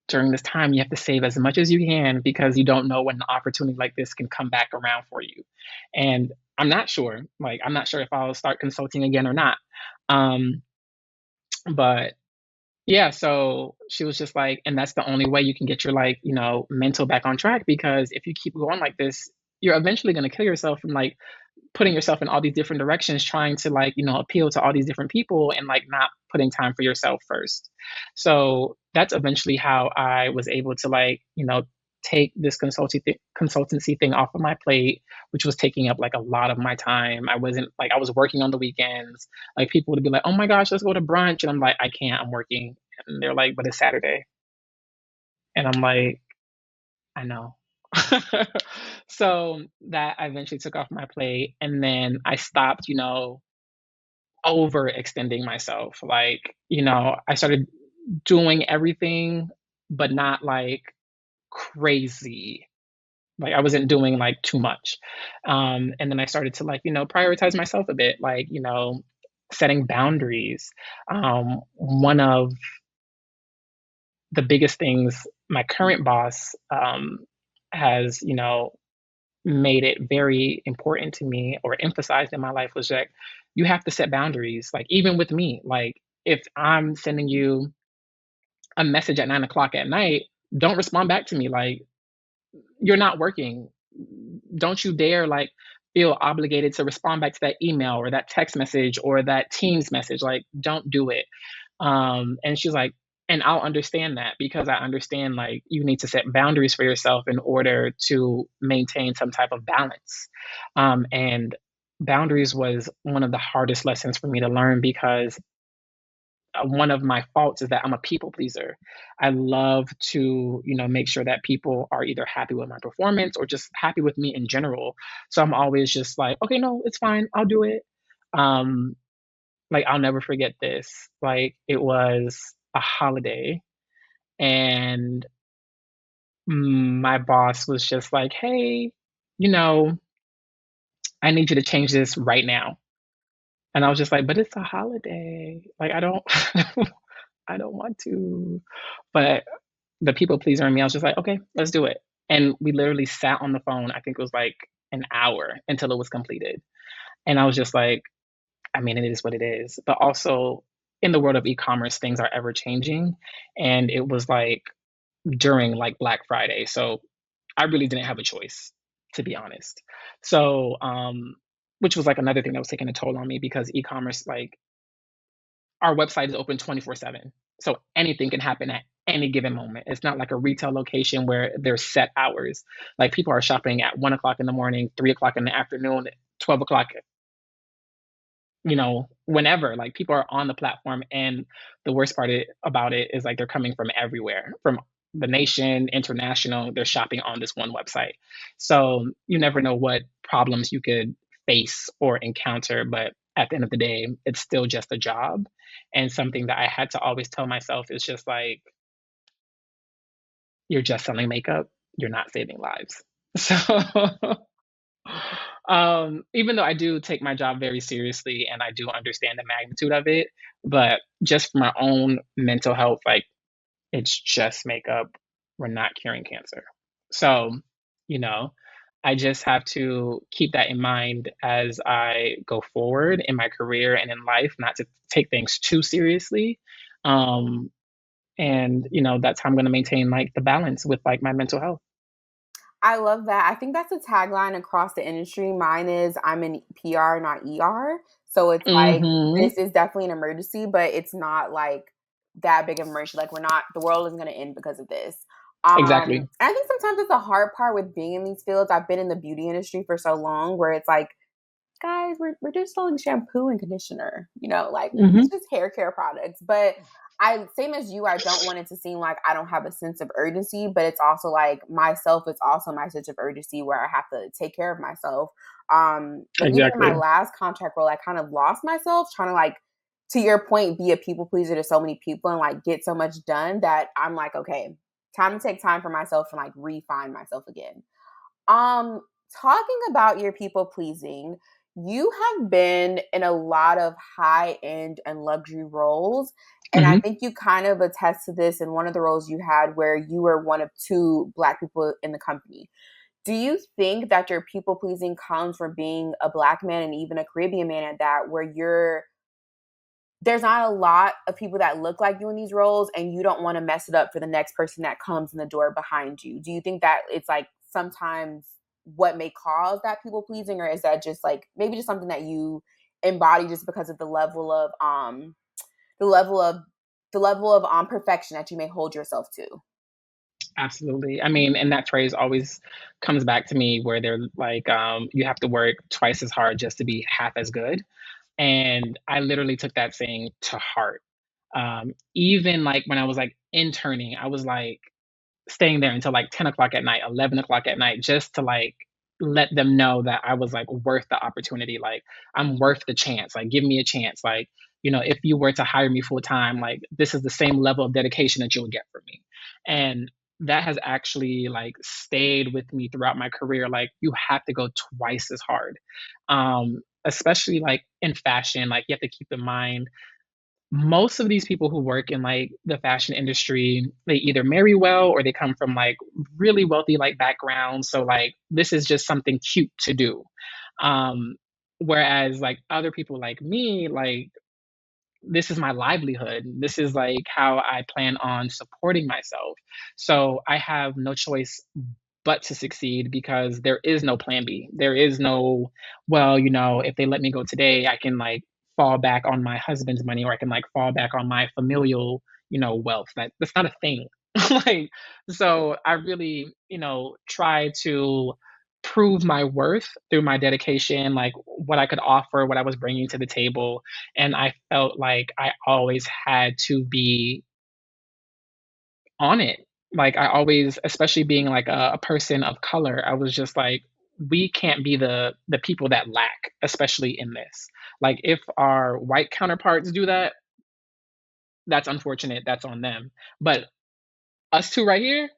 during this time, you have to save as much as you can because you don't know when an opportunity like this can come back around for you. And I'm not sure. Like, I'm not sure if I'll start consulting again or not. Um, but yeah, so she was just like, and that's the only way you can get your like, mental back on track because if you keep going like this, you're eventually going to kill yourself from like putting yourself in all these different directions, trying to like, appeal to all these different people and like not putting time for yourself first. So that's eventually how I was able to like, take this consultancy thing off of my plate, which was taking up like a lot of my time. I wasn't like, I was working on the weekends. Like, people would be like, oh my gosh, let's go to brunch. And I'm like, I can't, I'm working. And they're like, but it's Saturday. And I'm like, I know. So that I eventually took off my plate, and then I stopped, overextending myself. Like, I started doing everything, but not like crazy. Like, I wasn't doing like too much. And then I started to like, prioritize myself a bit, like, setting boundaries. One of the biggest things my current boss has, made it very important to me or emphasized in my life was that you have to set boundaries. Like, even with me, like, if I'm sending you a message at 9 o'clock at night, don't respond back to me. Like, you're not working. Don't you dare like feel obligated to respond back to that email or that text message or that Teams message. Like, don't do it. And she's like, and I'll understand that because I understand like you need to set boundaries for yourself in order to maintain some type of balance. And boundaries was one of the hardest lessons for me to learn because one of my faults is that I'm a people pleaser. I love to, make sure that people are either happy with my performance or just happy with me in general. So I'm always just like, okay, no, it's fine. I'll do it. Um, like, I'll never forget this. Like, it was a holiday, and my boss was just like, "Hey, you know, I need you to change this right now." And I was just like, "But it's a holiday. Like, I don't I don't want to." But the people pleaser in me, I was just like, "Okay, let's do it." And we literally sat on the phone, I think it was like an hour until it was completed. And I was just like, I mean, it is what it is. But also, in the world of e-commerce, things are ever changing. And it was like during like Black Friday. So I really didn't have a choice, to be honest. So, which was like another thing that was taking a toll on me because e-commerce, like, our website is open 24/7. So anything can happen at any given moment. It's not like a retail location where there's set hours. Like, people are shopping at 1 o'clock in the morning, 3 o'clock in the afternoon, 12 o'clock, whenever. Like, people are on the platform, and the worst about it is like they're coming from everywhere, from the nation, international. They're shopping on this one website, so you never know what problems you could face or encounter. But at the end of the day, it's still just a job, and something that I had to always tell myself is just like, you're just selling makeup. You're not saving lives. So even though I do take my job very seriously and I do understand the magnitude of it, but just for my own mental health, like, it's just makeup. We're not curing cancer. So, you know, I just have to keep that in mind as I go forward in my career and in life, not to take things too seriously. And that's how I'm going to maintain like the balance with like my mental health. I love that. I think that's a tagline across the industry. Mine is I'm in PR, not ER. So it's like Mhm. this is definitely an emergency, but it's not like that big of an emergency. Like we're not the world isn't gonna end because of this. Exactly. I think sometimes it's a hard part with being in these fields. I've been in the beauty industry for so long where it's like guys, we're just selling shampoo and conditioner, like Mhm. it's just hair care products. But I same as you, I don't want it to seem like I don't have a sense of urgency, but it's also like myself, it's also my sense of urgency where I have to take care of myself. And even in my Exactly. last contract role, I kind of lost myself trying to like to your point, be a people pleaser to so many people and like get so much done that I'm like, okay, time to take time for myself and like refine myself again. Um, Talking about your people pleasing, you have been in a lot of high end and luxury roles. And I Mhm. think you kind of attest to this in one of the roles you had where you were one of two Black people in the company. Do you think that your people pleasing comes from being a Black man and even a Caribbean man at that, where there's not a lot of people that look like you in these roles and you don't want to mess it up for the next person that comes in the door behind you? Do you think that it's like sometimes what may cause that people pleasing, or is that just like maybe just something that you embody just because of the level of perfection that you may hold yourself to? Absolutely. I mean, and that phrase always comes back to me where they're like, you have to work twice as hard just to be half as good. And I literally took that saying to heart. Even like when I was like interning, I was like, staying there until like 10 o'clock at night, 11 o'clock at night, just to like let them know that I was like worth the opportunity. Like I'm worth the chance. Like give me a chance. Like, if you were to hire me full time, like this is the same level of dedication that you would get from me. And that has actually like stayed with me throughout my career. Like you have to go twice as hard. Especially like in fashion, like you have to keep in mind most of these people who work in like the fashion industry, they either marry well or they come from like really wealthy like backgrounds. So like this is just something cute to do. Um, Whereas like other people like me, like this is my livelihood. This is like how I plan on supporting myself. So I have no choice but to succeed because there is no plan B. There is no, well, if they let me go today, I can like fall back on my husband's money or I can like fall back on my familial, wealth. That's not a thing. Like, so I really, try to prove my worth through my dedication, like what I could offer, what I was bringing to the table. And I felt like I always had to be on it. Like I always, especially being like a person of color, I was just like, we can't be the people that lack, especially in this. Like if our white counterparts do that, that's unfortunate. That's on them. But us two right here,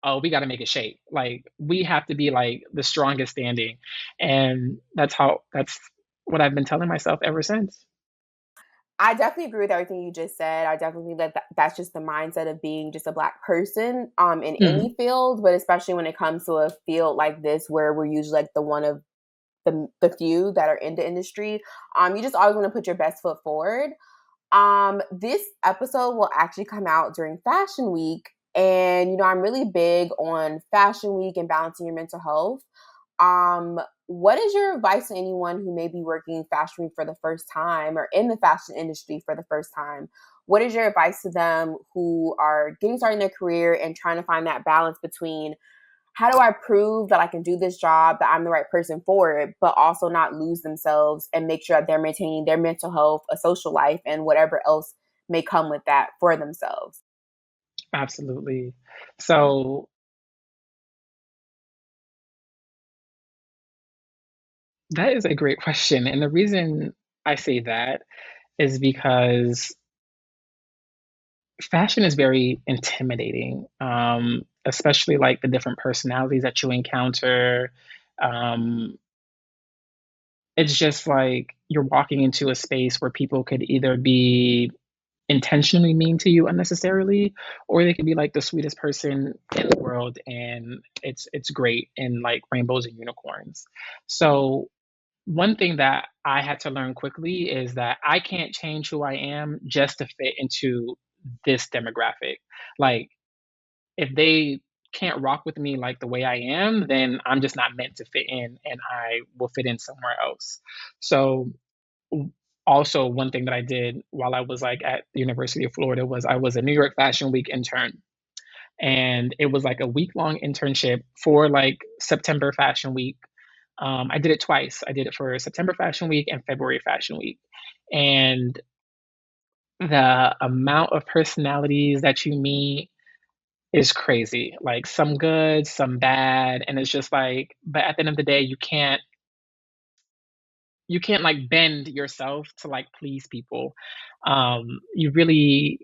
oh, we got to make it shake. Like we have to be like the strongest standing, and that's what I've been telling myself ever since. I definitely agree with everything you just said. I definitely think that that's just the mindset of being just a Black person in Mhm. any field, but especially when it comes to a field like this where we're usually like the one of the few that are in the industry. You just always want to put your best foot forward. This episode will actually come out during Fashion Week. And, I'm really big on Fashion Week and balancing your mental health. What is your advice to anyone who may be working fashion week for the first time or in the fashion industry for the first time? What is your advice to them who are getting started in their career and trying to find that balance between how do I prove that I can do this job, that I'm the right person for it, but also not lose themselves and make sure that they're maintaining their mental health, a social life, and whatever else may come with that for themselves? Absolutely. So that is a great question, and the reason I say that is because fashion is very intimidating, especially like the different personalities that you encounter. Um, it's just like you're walking into a space where people could either be intentionally mean to you unnecessarily, or they could be like the sweetest person in the world, and it's great and like rainbows and unicorns. So one thing that I had to learn quickly is that I can't change who I am just to fit into this demographic. Like if they can't rock with me like the way I am, then I'm just not meant to fit in and I will fit in somewhere else. So also one thing that I did while I was like at the University of Florida was I was a New York Fashion Week intern. And it was like a week long internship for like September Fashion Week. I did it twice. I did it for September Fashion Week and February Fashion Week. And the amount of personalities that you meet is crazy. Like some good, some bad, and it's just like, but at the end of the day, you can't like bend yourself to like please people. You really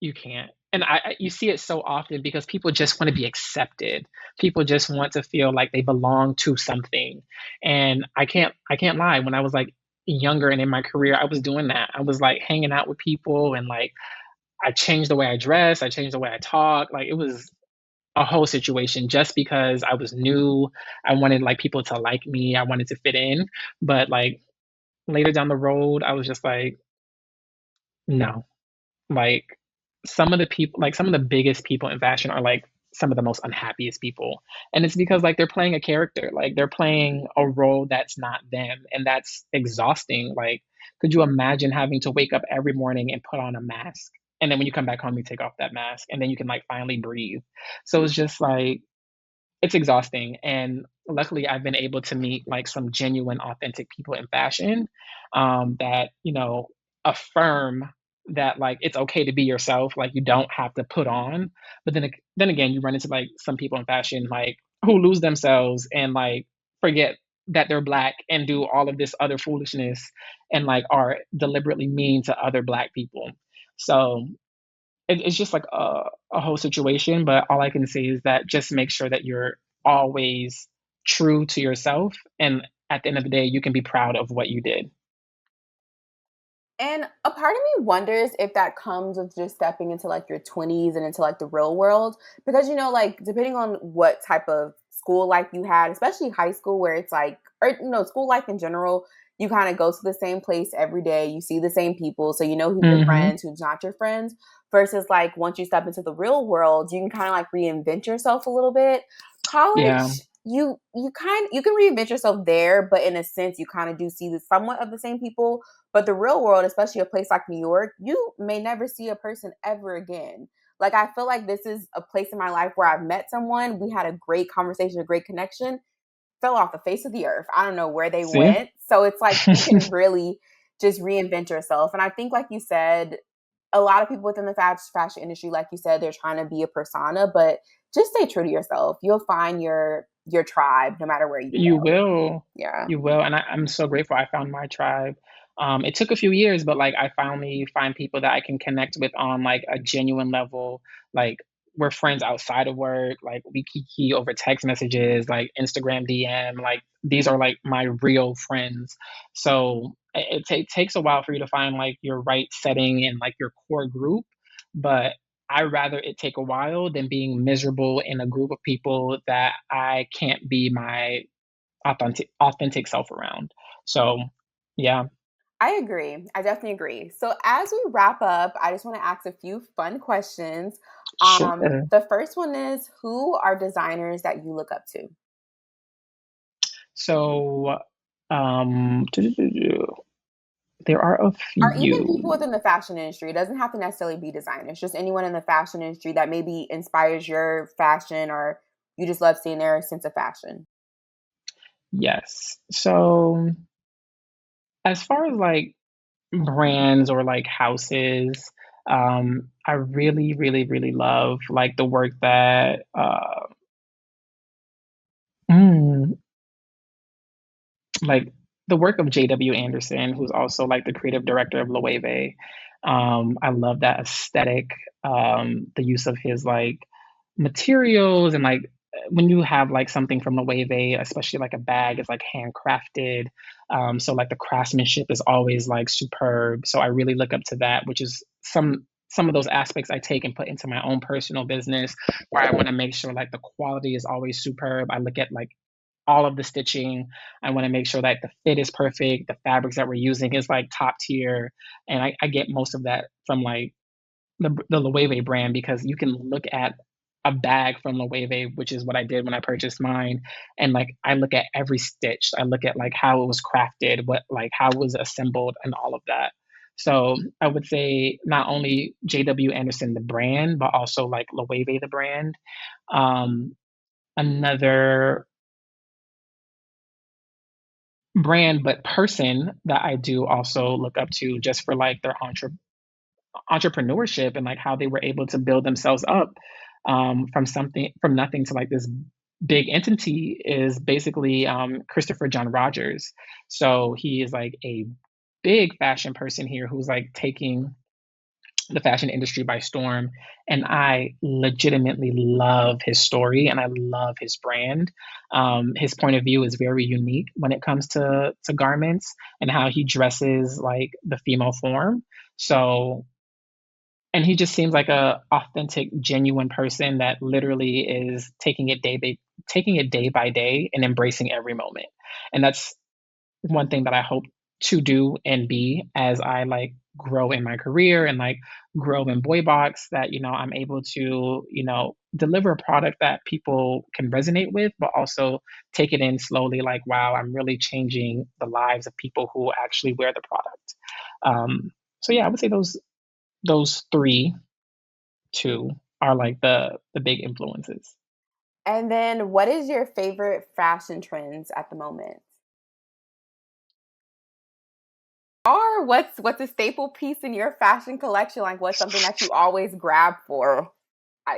You can't. And you see it so often because people just want to be accepted. People just want to feel like they belong to something. And I can't lie. When I was like younger and in my career, I was doing that. I was like hanging out with people and like I changed the way I dress, I changed the way I talk. Like it was a whole situation just because I was new. I wanted like people to like me. I wanted to fit in. But like later down the road, I was just like, no. Like some of the biggest people in fashion are like some of the most unhappiest people. And it's because like they're playing a character, like they're playing a role that's not them. And that's exhausting. Like, could you imagine having to wake up every morning and put on a mask? And then when you come back home, you take off that mask and then you can like finally breathe. So it's just like it's exhausting. And luckily, I've been able to meet like some genuine, authentic people in fashion that, affirm that like it's okay to be yourself. Like you don't have to put on. But then again, you run into like some people in fashion like who lose themselves and like forget that they're black and do all of this other foolishness and like are deliberately mean to other black people. So it's just like a whole situation, but all I can say is that just make sure that you're always true to yourself. And at the end of the day, you can be proud of what you did. And a part of me wonders if that comes with just stepping into like your 20s and into like the real world. Because, like depending on what type of school life you had, especially high school, where it's like, or, school life in general, you kind of go to the same place every day. You see the same people. So you know who's your Hmm. friends, who's not your friends. Versus like once you step into the real world, you can kind of like reinvent yourself a little bit. Yeah. College, you can reinvent yourself there, but in a sense, you kind of do see the somewhat of the same people, but the real world, especially a place like New York, you may never see a person ever again. Like, I feel like this is a place in my life where I've met someone, we had a great conversation, a great connection, fell off the face of the earth. I don't know where they See? went. So it's like you can really just reinvent yourself. And I think, like you said, a lot of people within the fashion industry, like you said, they're trying to be a persona, but just stay true to yourself. You'll find your tribe no matter where you You go. will. Yeah. You will. And I'm so grateful I found my tribe. It took a few years, but like I finally find people that I can connect with on like a genuine level. Like we're friends outside of work. Like we kiki over text messages, like Instagram DM. Like these are like my real friends. So it takes a while for you to find like your right setting and like your core group. But I rather it take a while than being miserable in a group of people that I can't be my authentic self around. So, yeah, I agree. I definitely agree. So as we wrap up, I just want to ask a few fun questions. sure. The first one is, who are designers that you look up to? So, there are a Or even people few. within the fashion industry. It doesn't have to necessarily be designers, just anyone in the fashion industry that maybe inspires your fashion or you just love seeing their sense of fashion. Yes. So, as far as like brands or like houses, I really, really, really love like the work that mm, like the work of JW Anderson, who's also like the creative director of Loewe. I love that aesthetic, the use of his like materials and like when you have like something from Loewe, especially like a bag is like handcrafted. So like the craftsmanship is always like superb. So I really look up to that, which is some of those aspects I take and put into my own personal business where I want to make sure like the quality is always superb. I look at like all of the stitching. I want to make sure that the fit is perfect. The fabrics that we're using is like top tier. And I get most of that from like the Loewe brand because you can look at a bag from Loewe, which is what I did when I purchased mine, and like I look at every stitch. I look at like how it was crafted, what like how it was assembled, and all of that. So I would say not only JW Anderson the brand, but also like Loewe the brand. Um, Another brand but person that I do also look up to just for like their entrepreneurship and like how they were able to build themselves up from nothing to like this big entity is basically Christopher John Rogers. So he is like a big fashion person here who's like taking the fashion industry by storm. And I legitimately love his story and I love his brand. His point of view is very unique when it comes to garments and how he dresses like the female form. So, and he just seems like a authentic, genuine person that literally is taking it day by day and embracing every moment. And that's one thing that I hope to do and be as I like grow in my career and like grow in Boy Box that, I'm able to, deliver a product that people can resonate with, but also take it in slowly like, wow, I'm really changing the lives of people who actually wear the product. So yeah, I would say those two are like the big influences. And then what is your favorite fashion trends at the moment? Or what's a staple piece in your fashion collection? Like what's something that you always grab for?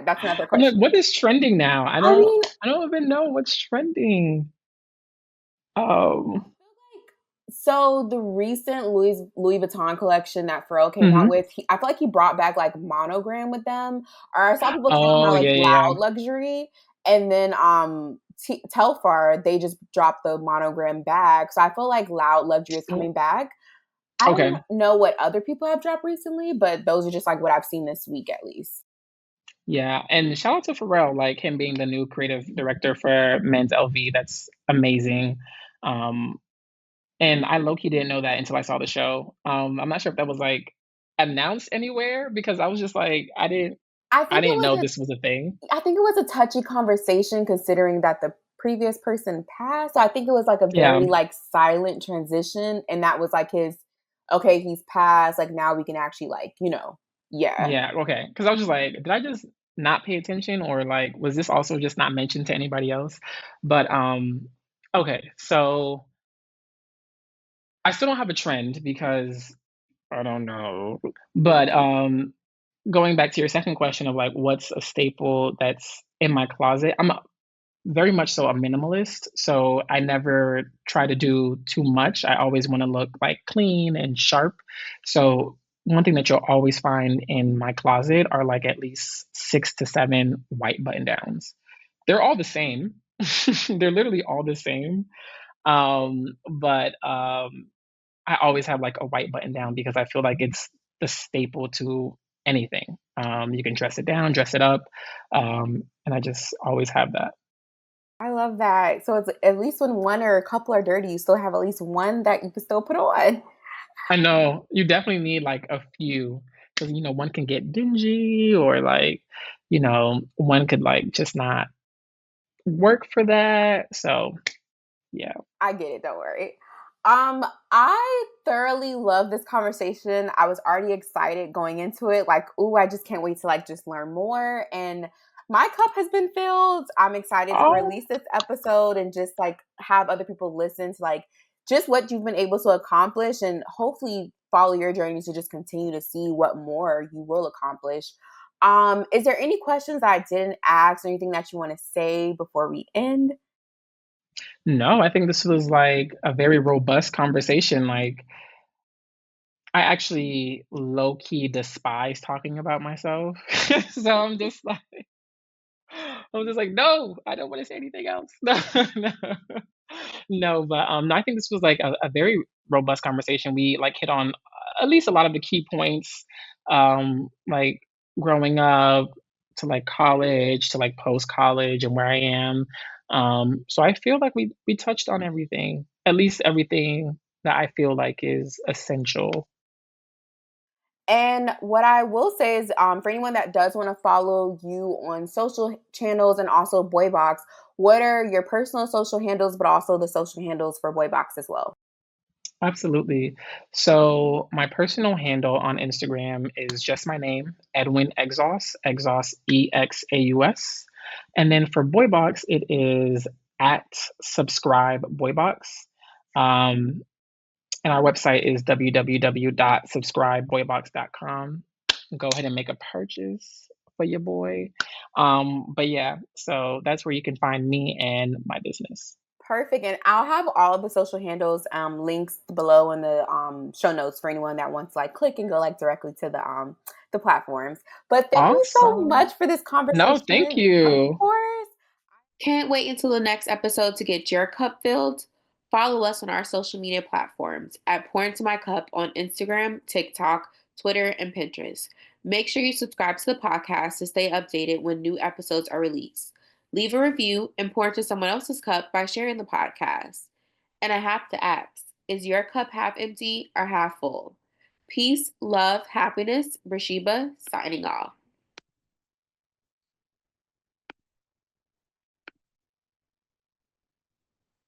That's another I'm like, question. what is trending now? I I don't mean, I don't even know what's trending. Um, so the recent Louis Vuitton collection that Pharrell came out mhm. with, I feel like he brought back like monogram with them. Or I saw people talking Oh, about like yeah, yeah, yeah. loud luxury, and then Telfar they just dropped the monogram bag. So I feel like loud luxury is Oh, coming back. I don't okay. know what other people have dropped recently, but those are just like what I've seen this week at least. Yeah, and shout out to Pharrell, like him being the new creative director for Men's LV. That's amazing. Um, and I low-key didn't know that until I saw the show. I'm not sure if that was like announced anywhere because I was just like, I I think it didn't was know a this was a thing. I think it was a touchy conversation considering that the previous person passed. So I think it was like a Yeah, very like silent transition and that was like his okay, he's passed, like now we can actually like, yeah. yeah, okay. Because I was just like, did I just not pay attention or like was this also just not mentioned to anybody else? But okay, so I still don't have a trend because I don't know. But going back to your second question of like what's a staple that's in my closet, very much so a minimalist. So I never try to do too much. I always want to look like clean and sharp. So one thing that you'll always find in my closet are like at least 6 to 7 white button downs. They're all the same. They're literally all the same. But I always have like a white button down because I feel like it's the staple to anything. You can dress it down, dress it up, and I just always have that. I love that. So it's at least when one or a couple are dirty, you still have at least one that you can still put on. I know you definitely need like a few because one can get dingy or like one could like just not work for that. So yeah. I get it, don't worry. I thoroughly love this conversation. I was already excited going into it. Like, ooh, I just can't wait to like just learn more. And my cup has been filled. I'm excited to Oh release this episode and just like have other people listen to like just what you've been able to accomplish and hopefully follow your journey to just continue to see what more you will accomplish. Is there any questions that I didn't ask or anything that you want to say before we end? no, I think this was like a very robust conversation. Like I actually low key despise talking about myself. So I'm just like, no, I don't want to say anything else. No, no, no. But no, I think this was like a very robust conversation. We like hit on at least a lot of the key points, like growing up to like college to like post college and where I am. So I feel like we touched on everything, at least everything that I feel like is essential. And what I will say is, for anyone that does want to follow you on social channels and also Boybox, what are your personal social handles, but also the social handles for Boybox as well? Absolutely. So my personal handle on Instagram is just my name, Edwin Exaus, Exaus EXAUS. And then for Boybox, it is at subscribe Boybox. Um, and our website is www.subscribeboybox.com. Go ahead and make a purchase for your boy. But yeah, so that's where you can find me and my business. Perfect. And I'll have all of the social handles links below in the show notes for anyone that wants to like click and go like directly to the platforms. But thank you so Awesome. much for this No, thank conversation. Of you. course. Can't wait until the next episode to get your cup filled. Follow us on our social media platforms at Pour Into My Cup on Instagram, TikTok, Twitter, and Pinterest. Make sure you subscribe to the podcast to stay updated when new episodes are released. Leave a review and pour into someone else's cup by sharing the podcast. And I have to ask, is your cup half empty or half full? Peace, love, happiness. Brashiba signing off.